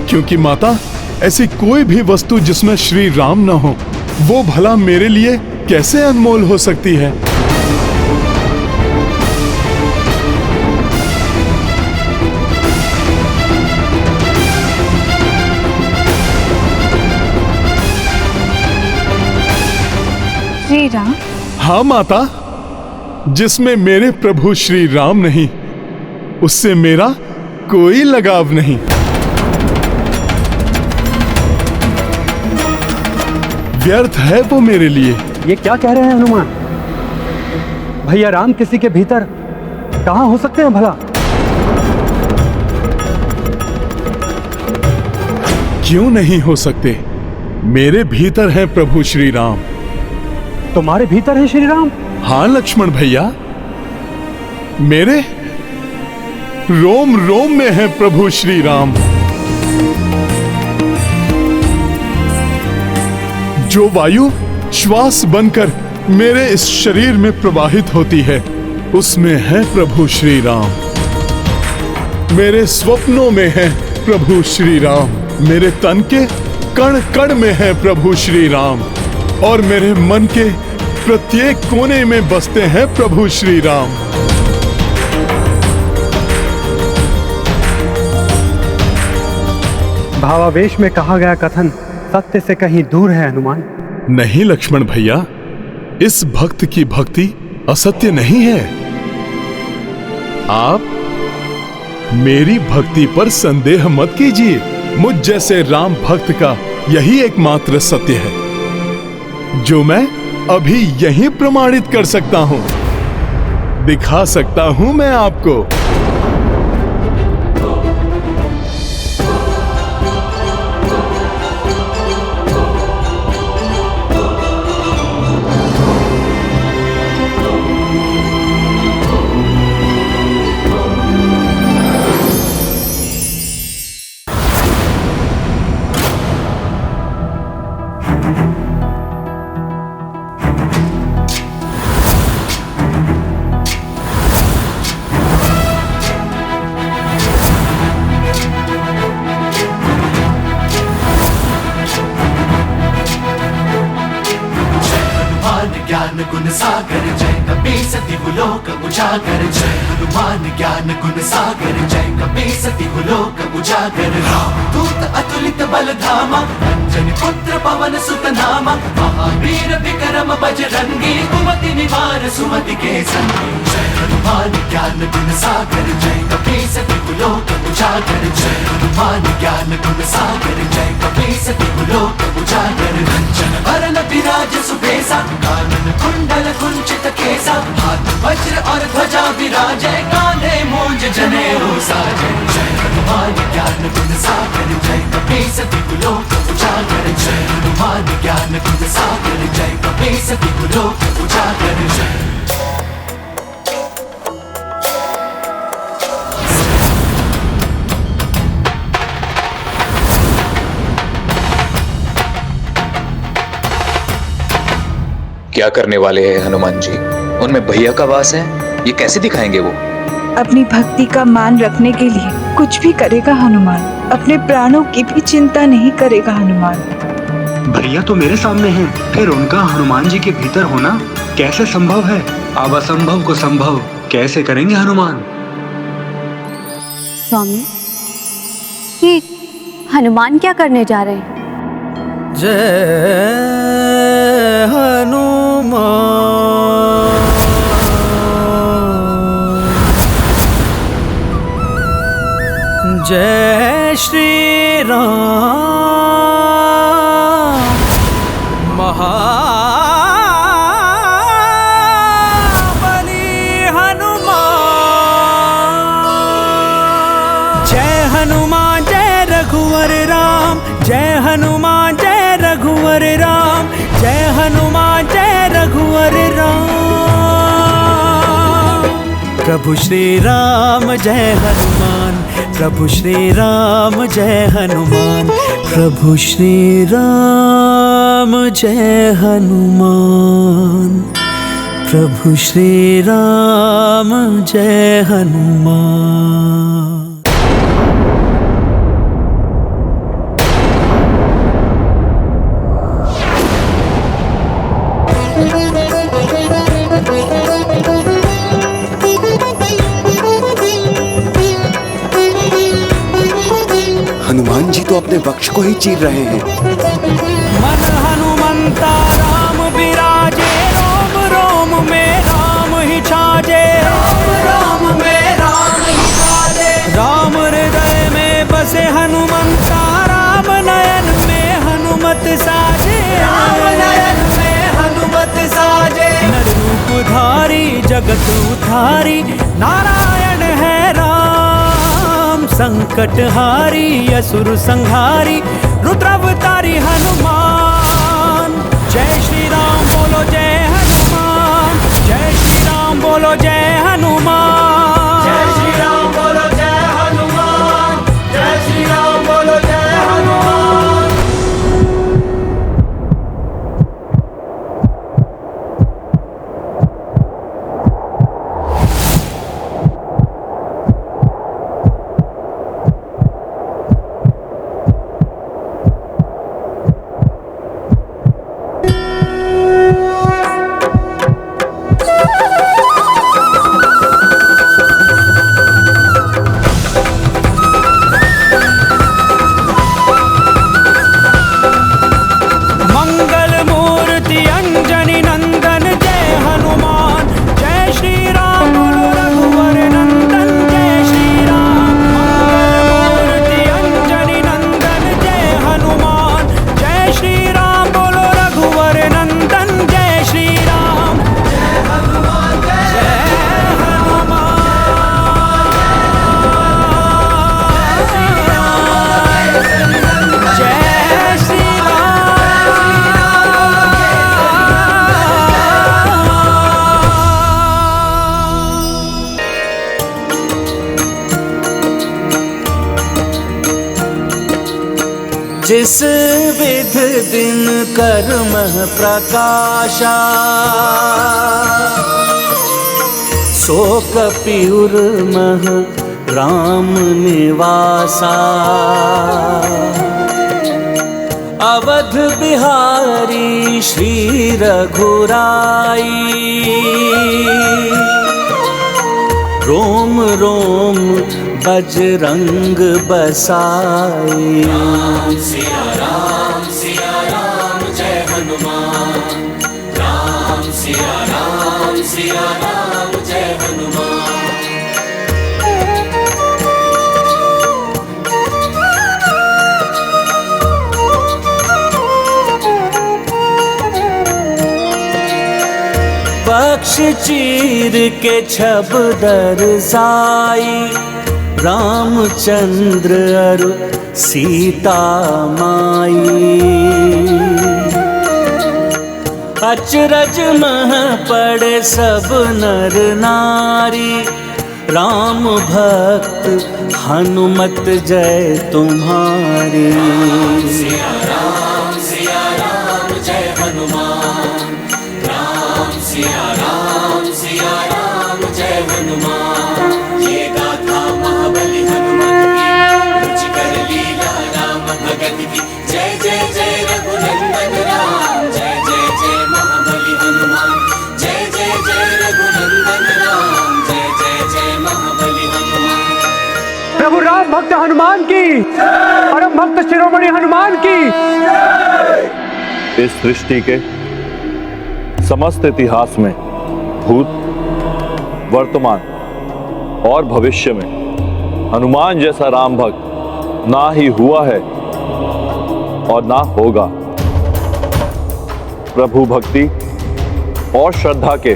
क्योंकि माता, ऐसी कोई भी वस्तु जिसमें श्री राम न हो, वो भला मेरे लिए कैसे अनमोल हो सकती है?
श्री राम?
हाँ माता, जिसमें मेरे प्रभु श्री राम नहीं, उससे मेरा कोई लगाव नहीं। व्यर्थ है वो मेरे लिए।
ये क्या कह रहे हैं हनुमान? भैया राम किसी के भीतर कहाँ हो सकते हैं भला?
क्यों नहीं हो सकते? मेरे भीतर है प्रभु श्री राम।
तुम्हारे भीतर है श्री राम?
हाँ लक्ष्मण भैया, मेरे रोम रोम में है प्रभु श्री राम। जो वायु श्वास बनकर मेरे इस शरीर में प्रवाहित होती है, उसमें है प्रभु श्री राम। मेरे स्वप्नों में है प्रभु श्री राम। मेरे तन के कण कण में है प्रभु श्री राम, और मेरे मन के प्रत्येक कोने में बसते हैं प्रभु श्री राम।
भावावेश में कहा गया कथन सत्य से कहीं दूर है हनुमान।
नहीं लक्ष्मण भैया, इस भक्त की भक्ति असत्य नहीं है। आप मेरी भक्ति पर संदेह मत कीजिए। मुझ जैसे राम भक्त का यही एकमात्र सत्य है, जो मैं अभी यही प्रमाणित कर सकता हूं, दिखा सकता हूं मैं आपको।
गुण सागर जय कपीस तिहुलोक उजागर। जय हनुमान ज्ञान गुण सागर जय कपीस तिहुलोक उजागर। दूत अतुलित बल धामा, अंजनी पुत्र पवन सुत नामा। महावीर विक्रम बजरंगी, कुमति निवार सुमति के संगी। जय हनुमान ज्ञान गुण सागर जय कपीस तिहुलोक उजागर। जय हनुमान ज्ञान गुण सागर जय कपीस तिहुलोक उजागर। कंचन वरन विराज सुबेसा, कानन कुंडल कुंचित केसा। हाथ वज्र और ध्वजा विराजे, कांधे मूंज जनेऊ साजे। जय हनुमान ज्ञान गुण सागर जय कपीस तिहुलोक उजागर। जय हनुमान ज्ञान गुण सागर जय कपीस तिहुलोक उजागर। जय
क्या करने वाले हैं हनुमान जी? उनमें भैया का वास है, ये कैसे दिखाएंगे वो?
अपनी भक्ति का मान रखने के लिए कुछ भी करेगा हनुमान। अपने प्राणों की भी चिंता नहीं करेगा हनुमान।
भैया तो मेरे सामने हैं, फिर उनका हनुमान जी के भीतर होना कैसे संभव है? अब असंभव को संभव कैसे करेंगे हनुमान?
स्वामी, ये हनुमान क्या करने जा रहे हैं?
जय हनुमान, जय श्री राम। महाबली हनुमान, जय हनुमान जय रघुवर राम, जय हनुमान जय रघुवर राम, जय हनुमान जय रघुवर राम। प्रभु श्री राम जय हनुमान, प्रभु श्री राम जय हनुमान, प्रभु श्री राम जय हनुमान, प्रभु श्री राम जय हनुमान।
हनुमान जी तो अपने वक्ष को ही चीर रहे हैं।
मन हनुमंता राम विराजे, रोम रोम में राम ही छाजे, रोम रोम में राम ही छाजे। राम हृदय में बसे हनुमंता, राम नयन में हनुमत साजे, राम नयन में हनुमत साजे। नर रूप धारी जगत उधारी, नारायण है राम। संकट हारी असुर संहारी, रुद्रावतारी हनुमान। जय श्री राम बोलो जय हनुमान, जय श्री राम बोलो जय हनुमान, जय श्री राम बोलो जय हनुमान, जय श्री राम बोलो जय हनुमान। जिस विध दिन कर्म प्रकाशा, सो कपिउर मह राम निवासा। अवध बिहारी श्री रघुराई, रोम रोम बजरंग बसाई।
राम सिया राम जय हनुमान, राम सिया राम जय हनुमान।
पक्ष चीर के छब दरसाई, रामचंद्र अरु सीता माई। अचरज मह पड़े सब नर नारी, राम भक्त हनुमत जय तुम्हारी।
सिया राम जय हनुमान, राम जय जय जय रघुनंदन राम, जय जय जय महाबली हनुमान, जय जय जय रघुनंदन राम, जय जय जय महाबली हनुमान।
प्रभु राम भक्त हनुमान की, परम भक्त शिरोमणि हनुमान की।
इस सृष्टि के समस्त इतिहास में भूत, वर्तमान और भविष्य में हनुमान जैसा राम भक्त ना ही हुआ है और ना होगा। प्रभु भक्ति और श्रद्धा के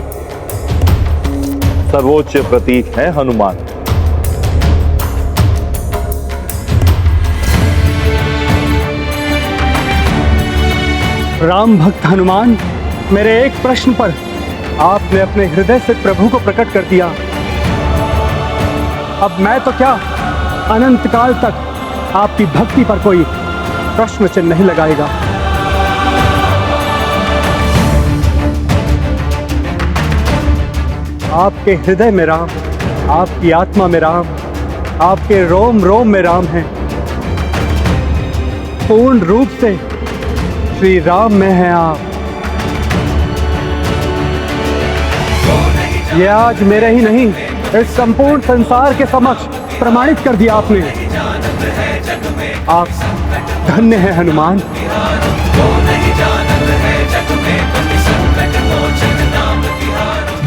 सर्वोच्च प्रतीक हैं हनुमान।
राम भक्त हनुमान, मेरे एक प्रश्न पर आपने अपने हृदय से प्रभु को प्रकट कर दिया। अब मैं तो क्या, अनंत काल तक आपकी भक्ति पर कोई प्रश्न चिन्ह नहीं लगाएगा। आपके हृदय में राम, आपकी आत्मा में राम, आपके रोम रोम में राम है। पूर्ण रूप से श्री राम में हैं आप। ये आज मेरे ही नहीं, इस संपूर्ण संसार के समक्ष प्रमाणित कर दिया आपने। आप धन्य हैं हनुमान।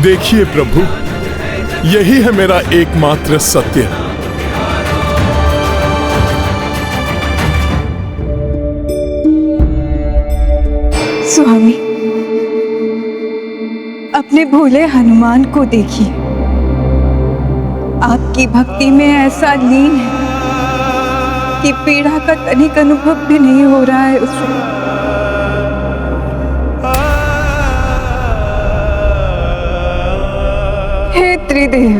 देखिए प्रभु, यही है मेरा एकमात्र सत्य।
स्वामी, अपने भोले हनुमान को देखिए, आपकी भक्ति में ऐसा लीन है कि पीड़ा का तनिक अनुभव भी नहीं हो रहा है उसे। हे त्रिदेव,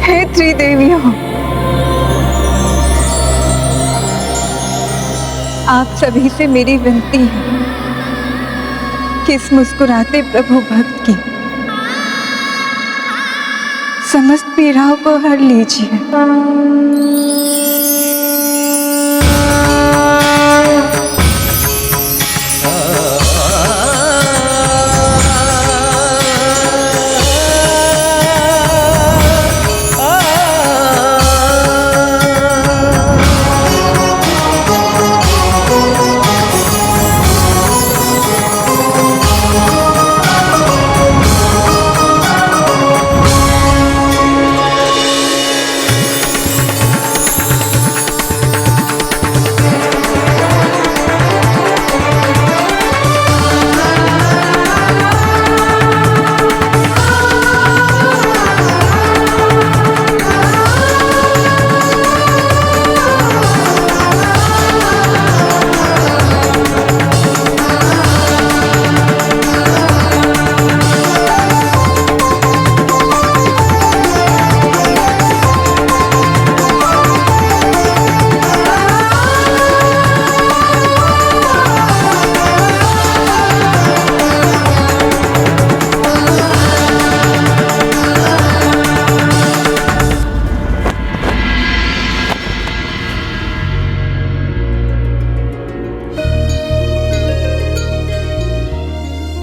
हे त्रिदेवियों, आप सभी से मेरी विनती है कि इस मुस्कुराते प्रभु भक्त की समस्त पीड़ाओं को हर लीजिए।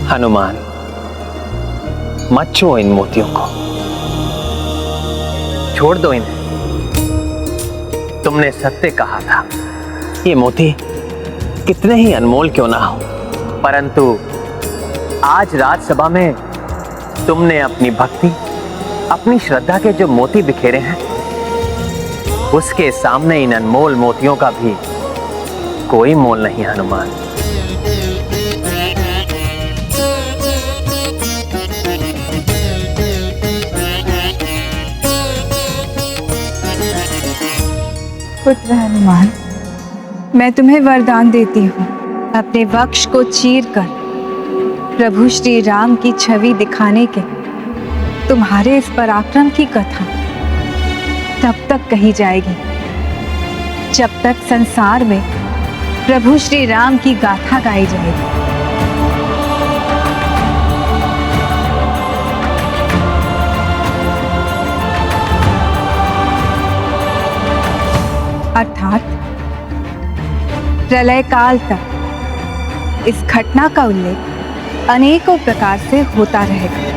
हनुमान, मत छुओ इन मोतियों को, छोड़ दो इन्हें। तुमने सत्य कहा था, ये मोती कितने ही अनमोल क्यों ना हो, परंतु आज राजसभा में तुमने अपनी भक्ति, अपनी श्रद्धा के जो मोती बिखेरे हैं, उसके सामने इन अनमोल मोतियों का भी कोई मोल नहीं। हनुमान,
पुत्र हनुमान, मैं तुम्हें वरदान देती हूँ, अपने वक्ष को चीरकर प्रभु श्री राम की छवि दिखाने के तुम्हारे इस पराक्रम की कथा तब तक कही जाएगी जब तक संसार में प्रभु श्री राम की गाथा गाई जाएगी। अर्थात प्रलय काल तक इस घटना का उल्लेख अनेकों प्रकार से होता रहेगा।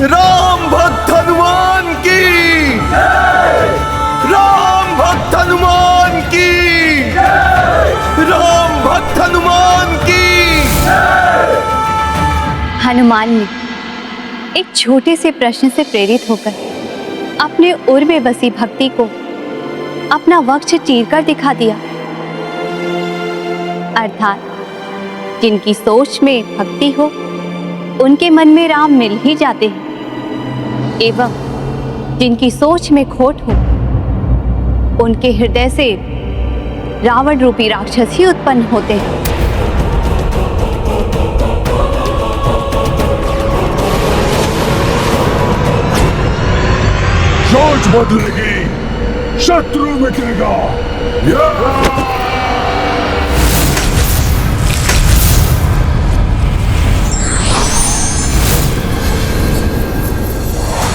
राम भक्त हनुमान की, राम भक्त हनुमान की, राम भक्त हनुमान की।
हनुमान ने एक छोटे से प्रश्न से प्रेरित होकर अपने उर में बसी भक्ति को अपना वक्ष चीरकर दिखा दिया। अर्थात जिनकी सोच में भक्ति हो उनके मन में राम मिल ही जाते हैं, एवं जिनकी सोच में खोट हो उनके हृदय से रावण रूपी राक्षस ही उत्पन्न होते हैं।
सोच बदलेगी, शत्रु मिटेगा।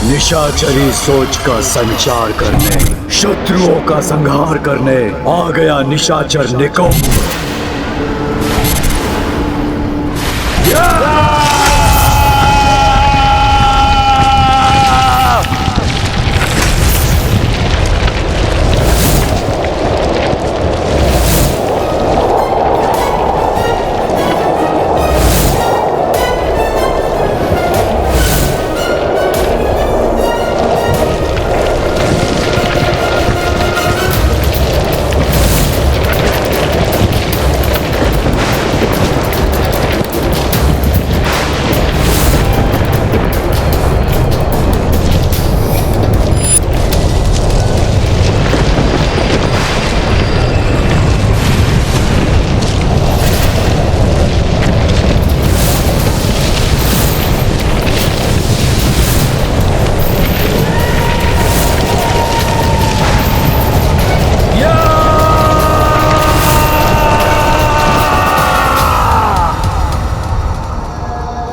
निशाचरी सोच का संचार करने, शत्रुओं का संहार करने आ गया निशाचर निकुंभ।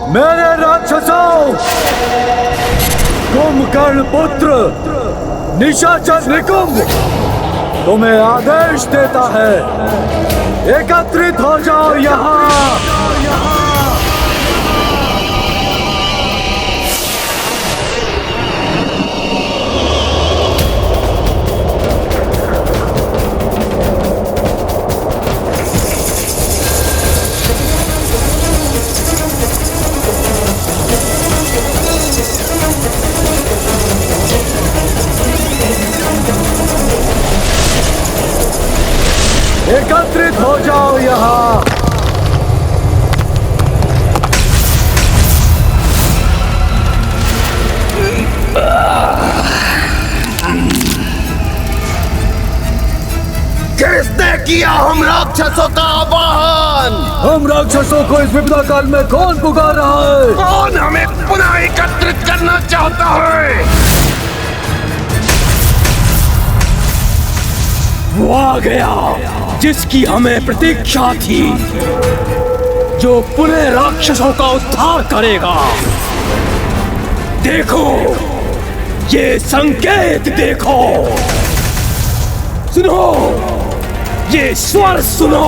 मेरे राक्षसों, कुंभकर्ण पुत्र निशाचर निकुंभ तुम्हें आदेश देता है, एकत्रित हो जाओ यहाँ। एकत्रित हो जाओ यहाँ।
किसने किया हम राक्षसों का आवाहन?
हम राक्षसों को इस विपदा काल में कौन पुकार रहा है?
कौन हमें पुनः एकत्रित करना चाहता है?
वो आ गया जिसकी हमें प्रतीक्षा थी, जो पुनः राक्षसों का उद्धार करेगा। देखो, ये संकेत देखो, सुनो, ये स्वर सुनो।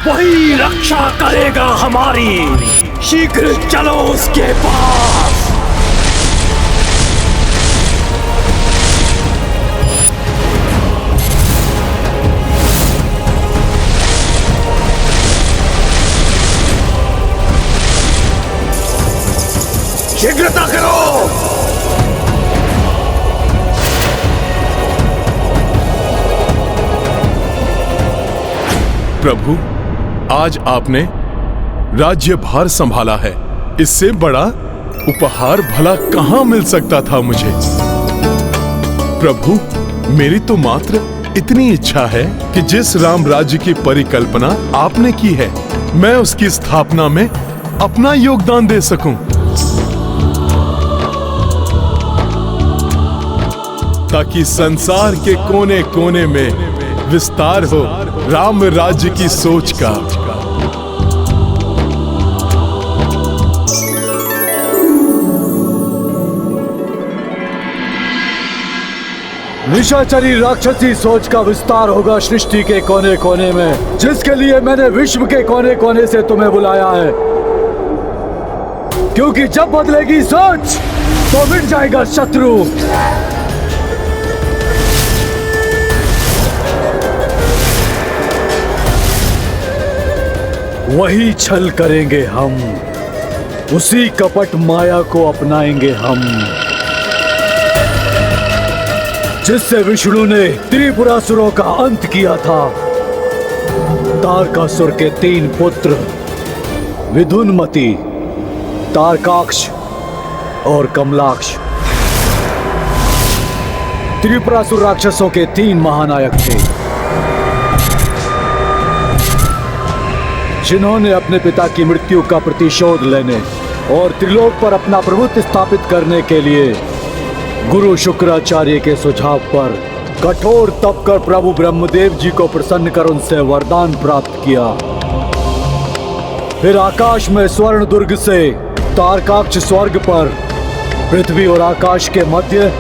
वही रक्षा करेगा हमारी। शीघ्र चलो उसके पास।
शीघ्रता करो।
प्रभु, आज आपने राज्य भार संभाला है, इससे बड़ा उपहार भला कहां मिल सकता था मुझे। प्रभु, मेरी तो मात्र इतनी इच्छा है कि जिस राम राज्य की परिकल्पना आपने की है, मैं उसकी स्थापना में अपना योगदान दे सकूं। ताकि संसार के कोने कोने में विस्तार हो राम राज्य की सोच का।
निशाचरी राक्षसी सोच का विस्तार होगा सृष्टि के कोने कोने में, जिसके लिए मैंने विश्व के कोने कोने से तुम्हें बुलाया है। क्योंकि जब बदलेगी सोच तो मिट जाएगा शत्रु। वही छल करेंगे हम, उसी कपट माया को अपनाएंगे हम, जिससे विष्णु ने त्रिपुरासुरों का अंत किया था। तारकासुर के 3 पुत्र विदुनमति, तारकाक्ष और कमलाक्ष त्रिपुरासुर राक्षसों के 3 महानायक थे, जिन्होंने अपने पिता की मृत्यु का प्रतिशोध लेने और त्रिलोक पर अपना प्रभुत्व स्थापित करने के लिए गुरु शुक्राचार्य के सुझाव पर कठोर तप कर प्रभु ब्रह्मदेव जी को प्रसन्न कर उनसे वरदान प्राप्त किया। फिर आकाश में स्वर्ण दुर्ग से तारकाक्ष स्वर्ग पर, पृथ्वी और आकाश के मध्य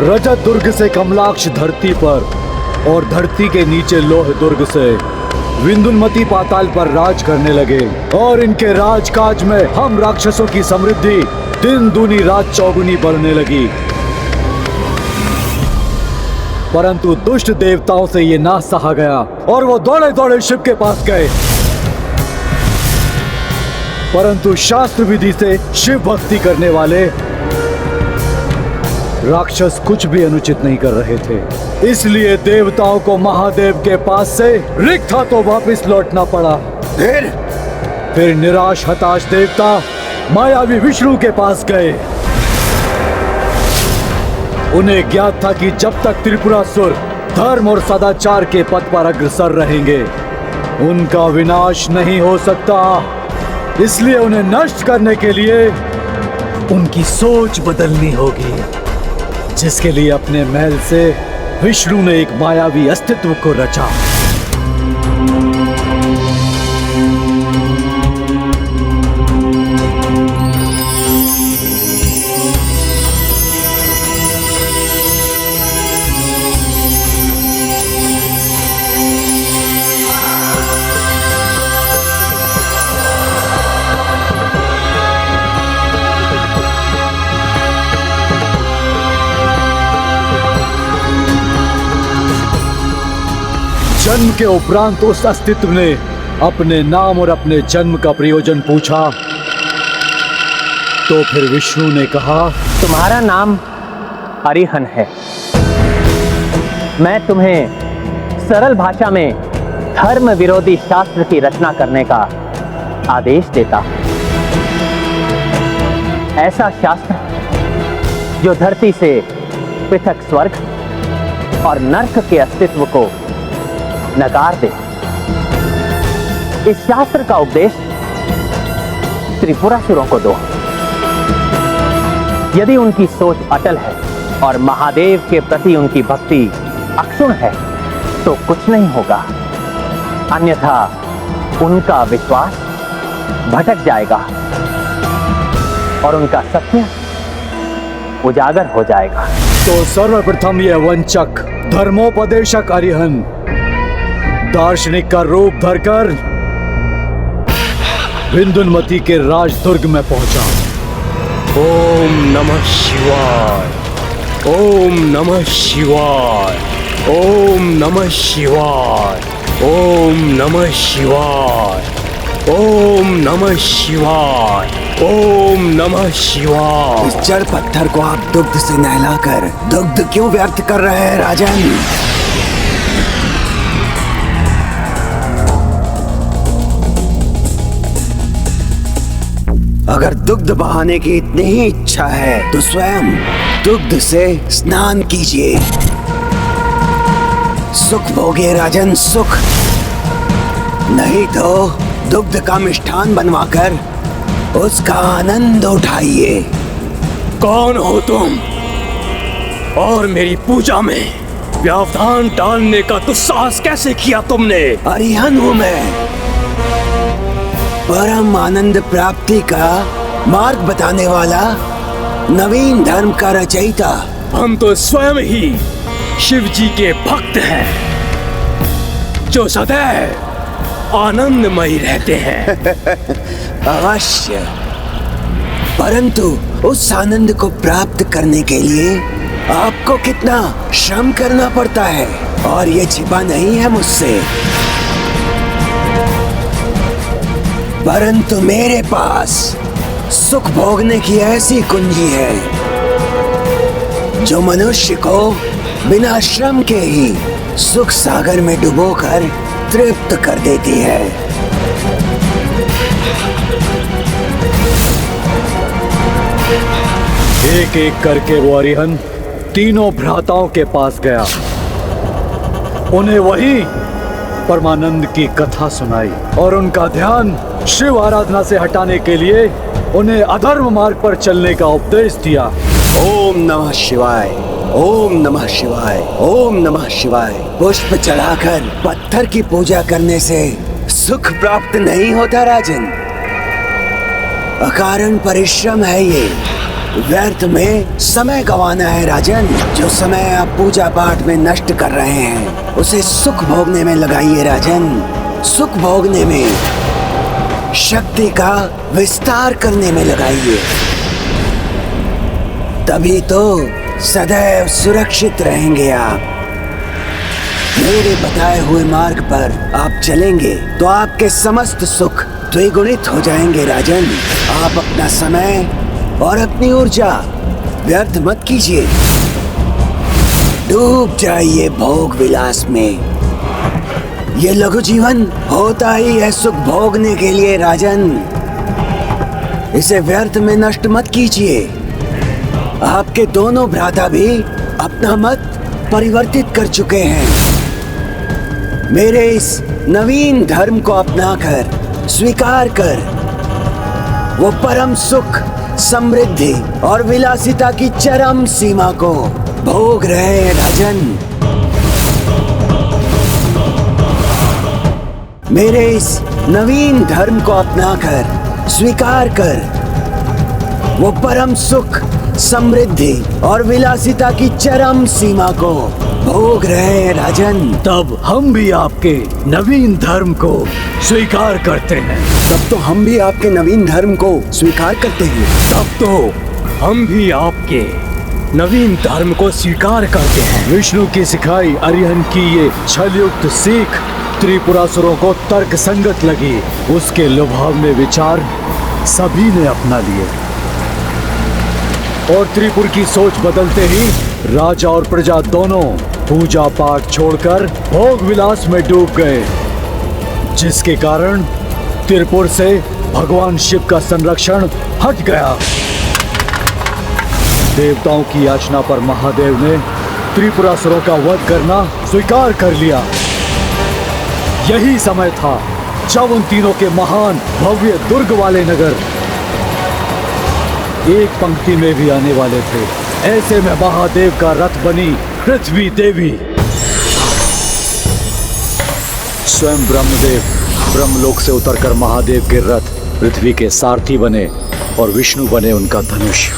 रजत दुर्ग से कमलाक्ष धरती पर और धरती के नीचे लोह दुर्ग से विंदुनमति पाताल पर राज करने लगे। और इनके राजकाज में हम राक्षसों की समृद्धि दिन दूनी रात चौगुनी बढ़ने लगी। परंतु दुष्ट देवताओं से ये ना सहा गया और वो दौड़े दौड़े शिव के पास गए। परंतु शास्त्र विधि से शिव भक्ति करने वाले राक्षस कुछ भी अनुचित नहीं कर रहे थे, इसलिए देवताओं को महादेव के पास से रिक्त हाथों वापस लौटना पड़ा। फिर निराश हताश देवता मायावी विष्णु के पास गए। उन्हें ज्ञात था कि जब तक त्रिपुरासुर धर्म और सदाचार के पथ पर अग्रसर रहेंगे उनका विनाश नहीं हो सकता, इसलिए उन्हें नष्ट करने के लिए उनकी सोच बदलनी होगी, जिसके लिए अपने महल से विष्णु ने एक मायावी अस्तित्व को रचा। जन्म के उपरांत उस अस्तित्व ने अपने नाम और अपने जन्म का प्रयोजन पूछा। तो फिर विष्णु ने कहा,
तुम्हारा नाम अरिहन है। मैं तुम्हें सरल भाषा में धर्म विरोधी शास्त्र की रचना करने का आदेश देता हूं। ऐसा शास्त्र जो धरती से पृथक स्वर्ग और नर्क के अस्तित्व को नकार दे। इस शास्त्र का उपदेश त्रिपुरासुरों को दो। यदि उनकी सोच अटल है और महादेव के प्रति उनकी भक्ति अक्षुण्ण है तो कुछ नहीं होगा, अन्यथा उनका विश्वास भटक जाएगा और उनका सत्य उजागर हो जाएगा।
तो सर्वप्रथम यह वंचक धर्मोपदेशक अरिहन दार्शनिक का रूप धरकर विंदुनमति के राजदुर्ग में पहुंचा।
ओम नमः शिवाय, ओम नमः शिवाय, ओम नमः शिवाय, ओम नमः शिवाय, ओम नमः शिवाय, ओम नमः शिवाय।
इस जड़ पत्थर को आप दुग्ध से नहलाकर दुग्ध क्यों व्यर्थ कर रहे हैं राजन? अगर दुग्ध बहाने की इतनी ही इच्छा है तो स्वयं दुग्ध से स्नान कीजिए। सुख भोगिए राजन, सुख। नहीं तो दुग्ध का मिष्ठान बनवाकर उसका आनंद उठाइए। कौन हो तुम? और मेरी पूजा में व्यवधान डालने का दुस्साहस कैसे किया तुमने? अरिहंत हूँ मैं, परम आनंद प्राप्ति का मार्ग बताने वाला, नवीन धर्म का रचयिता। हम तो स्वयं ही शिव जी के भक्त हैं, जो सदैव आनंदमयी रहते हैं। अवश्य, परंतु उस आनंद को प्राप्त करने के लिए आपको कितना श्रम करना पड़ता है, और ये छिपा नहीं है मुझसे। परंतु मेरे पास सुख भोगने की ऐसी कुंजी है जो मनुष्य को बिना श्रम के ही सुख सागर में डुबोकर तृप्त कर देती है।
एक एक करके वो अरिहंत तीनों भ्राताओं के पास गया, उन्हें वही परमानंद की कथा सुनाई और उनका ध्यान शिव आराधना से हटाने के लिए उन्हें अधर्म मार्ग पर चलने का उपदेश दिया।
ओम नमः शिवाय, ओम नमः शिवाय, ओम नमः शिवाय। पुष्प चढ़ाकर पत्थर की पूजा करने से सुख प्राप्त नहीं होता राजन। अकारण परिश्रम है ये, व्यर्थ में समय गंवाना है राजन। जो समय आप पूजा पाठ में नष्ट कर रहे हैं, उसे सुख भोगने में लगाइए राजन। सुख भोगने में, शक्ति का विस्तार करने में लगाइए, तभी तो सदैव सुरक्षित रहेंगे आप। मेरे बताए हुए मार्ग पर आप चलेंगे तो आपके समस्त सुख द्विगुणित हो जाएंगे राजन। आप अपना समय और अपनी ऊर्जा व्यर्थ मत कीजिए, डूब जाइए भोग विलास में। ये लघु जीवन होता ही है सुख भोगने के लिए राजन, इसे व्यर्थ में नष्ट मत कीजिए। आपके दोनों भ्राता भी अपना मत परिवर्तित कर चुके हैं। मेरे इस नवीन धर्म को अपनाकर, स्वीकार कर, वो परम सुख, समृद्धि और विलासिता की चरम सीमा को भोग रहे हैं राजन। मेरे इस नवीन धर्म को अपनाकर, स्वीकार कर, वो परम सुख, समृद्धि और विलासिता की चरम सीमा को भोग रहे हैं राजन।
तब हम भी आपके नवीन धर्म को स्वीकार करते हैं।
तब तो हम भी आपके नवीन धर्म को स्वीकार करते हैं।
तब तो हम भी आपके नवीन धर्म को स्वीकार करते हैं। विष्णु की सिखाई अरिहंत की ये छलयुक्त सीख त्रिपुरासुरों को तर्क संगत लगी। उसके लुभावने विचार सभी ने अपना लिए और त्रिपुर की सोच बदलते ही राजा और प्रजा दोनों पूजा पाठ छोड़कर भोग विलास में डूब गए, जिसके कारण त्रिपुर से भगवान शिव का संरक्षण हट गया। देवताओं की याचना पर महादेव ने त्रिपुरासुरों का वध करना स्वीकार कर लिया। यही समय था जब उन तीनों के महान भव्य दुर्ग वाले नगर एक पंक्ति में भी आने वाले थे। ऐसे में महादेव का रथ बनी पृथ्वी देवी। स्वयं ब्रह्मदेव ब्रह्मलोक से उतरकर महादेव के रथ पृथ्वी के सारथी बने और विष्णु बने उनका धनुष।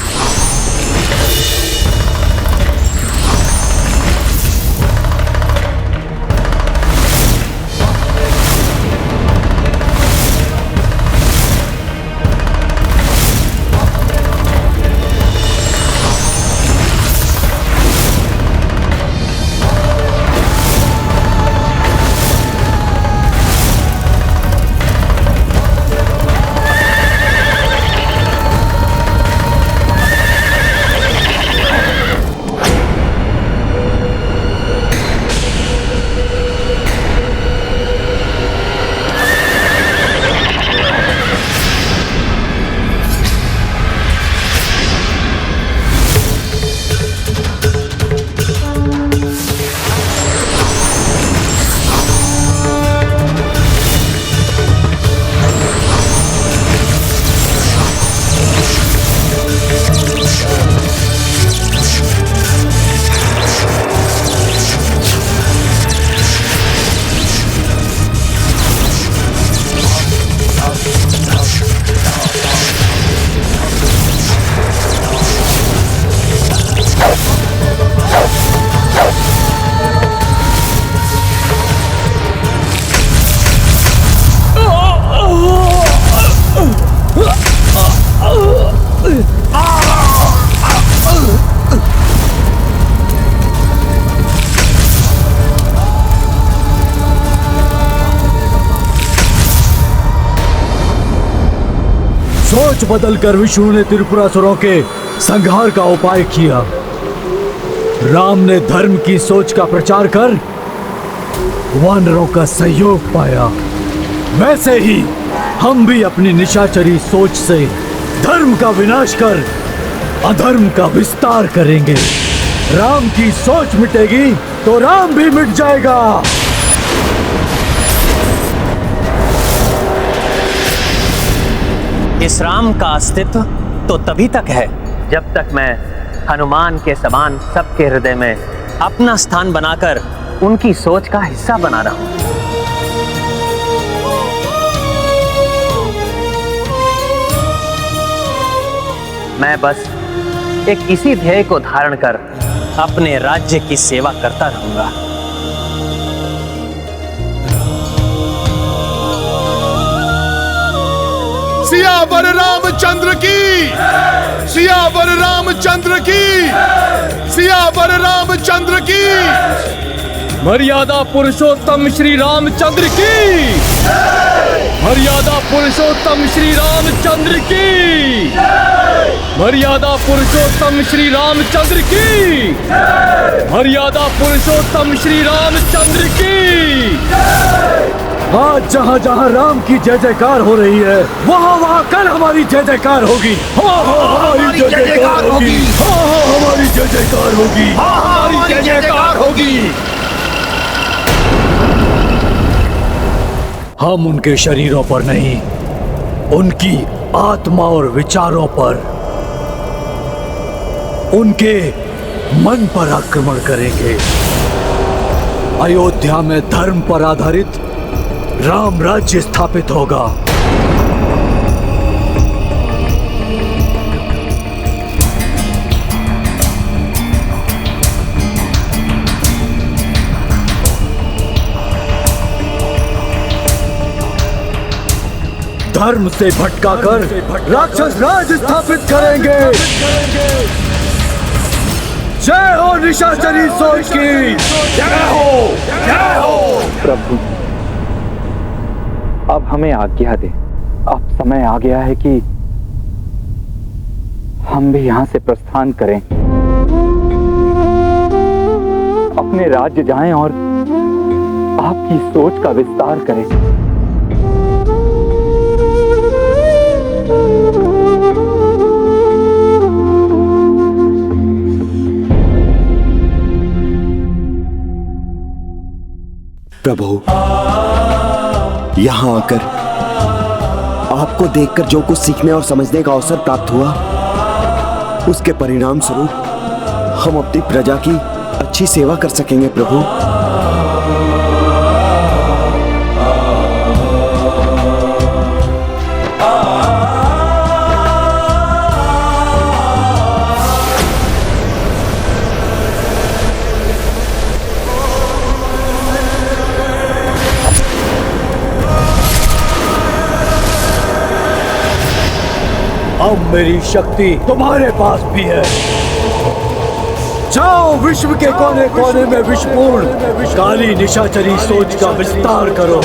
सोच बदलकर विष्णु ने त्रिपुरासुरों के संहार का उपाय किया। राम ने धर्म की सोच का प्रचार कर वानरों का सहयोग पाया। वैसे ही हम भी अपनी निशाचरी सोच से धर्म का विनाश कर अधर्म का विस्तार करेंगे। राम की सोच मिटेगी तो राम भी मिट जाएगा।
इस राम का अस्तित्व तो तभी तक है जब तक मैं हनुमान के समान सबके हृदय में अपना स्थान बनाकर उनकी सोच का हिस्सा बना रहा हूं। मैं बस एक इसी ध्येय को धारण कर अपने राज्य की सेवा करता रहूंगा।
सियावर रामचंद्र की, सियावर रामचंद्र की, सियावर रामचंद्र की।
मर्यादा पुरुषोत्तम श्री रामचंद्र की, मर्यादा पुरुषोत्तम श्री रामचंद्र की, मर्यादा पुरुषोत्तम श्री रामचंद्र की, मर्यादा पुरुषोत्तम श्री रामचंद्र की। आज जहाँ जहाँ राम की जय जयकार हो रही है, वहाँ वहाँ कल हमारी जय जयकार होगी। हमारी जय जयकार होगी। हमारी जय जयकार होगी। हमारी जय जयकार होगी। हम उनके शरीरों पर नहीं, उनकी आत्मा और विचारों पर, उनके मन पर आक्रमण करेंगे। अयोध्या में धर्म पर आधारित राम राज्य स्थापित होगा। धर्म से भटकाकर राक्षस राज स्थापित करेंगे। जय हो निशाचरी सोच की, जय हो, जय हो।
प्रभु अब हमें आज्ञा दे। अब समय आ गया है कि हम भी यहां से प्रस्थान करें, अपने राज्य जाएं और आपकी सोच का विस्तार करें।
प्रभु, यहाँ आकर आपको देखकर जो कुछ सीखने और समझने का अवसर प्राप्त हुआ, उसके परिणाम स्वरूप हम अपनी प्रजा की अच्छी सेवा कर सकेंगे। प्रभु,
अब मेरी शक्ति तुम्हारे पास भी है। जाओ, विश्व के कोने कोने में विषपूर्ण काली निशाचरी सोच का विस्तार करो,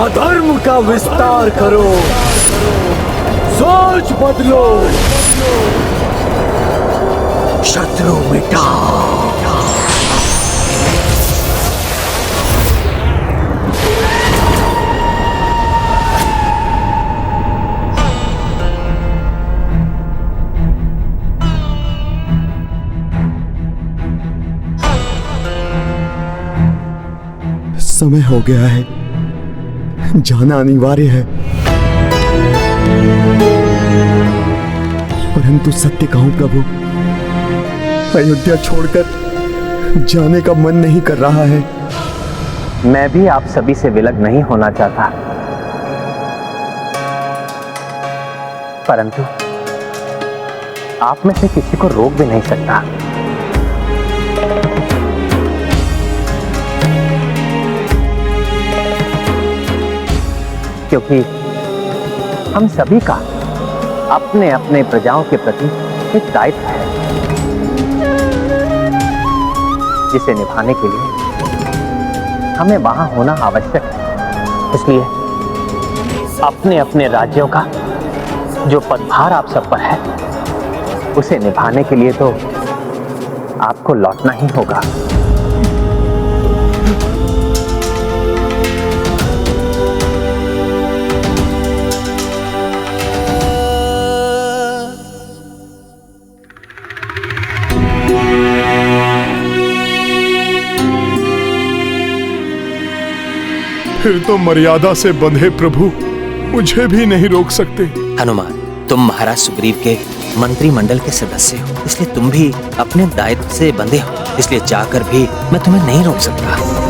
अधर्म का विस्तार करो, सोच बदलो, शत्रु मिटाओ।
समय हो गया है, जाना अनिवार्य है। परंतु सत्य कहूं प्रभु, अयोध्या छोड़कर जाने का मन नहीं कर रहा है।
मैं भी आप सभी से विलग नहीं होना चाहता, परंतु आप में से किसी को रोक भी नहीं सकता। क्योंकि हम सभी का अपने अपने प्रजाओं के प्रति एक दायित्व है, जिसे निभाने के लिए हमें वहां होना आवश्यक है। इसलिए अपने अपने राज्यों का जो पदभार आप सब पर है उसे निभाने के लिए तो आपको लौटना ही होगा।
फिर तो मर्यादा से बंधे प्रभु मुझे भी नहीं रोक सकते।
हनुमान, तुम महाराज सुग्रीव के मंत्रिमंडल के सदस्य हो, इसलिए तुम भी अपने दायित्व से बंधे हो, इसलिए चाहकर भी मैं तुम्हें नहीं रोक सकता।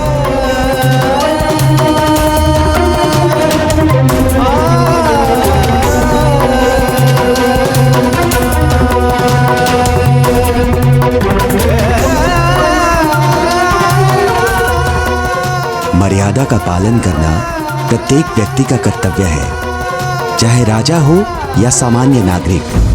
मर्यादा का पालन करना प्रत्येक व्यक्ति का कर्तव्य है, चाहे राजा हो या सामान्य नागरिक।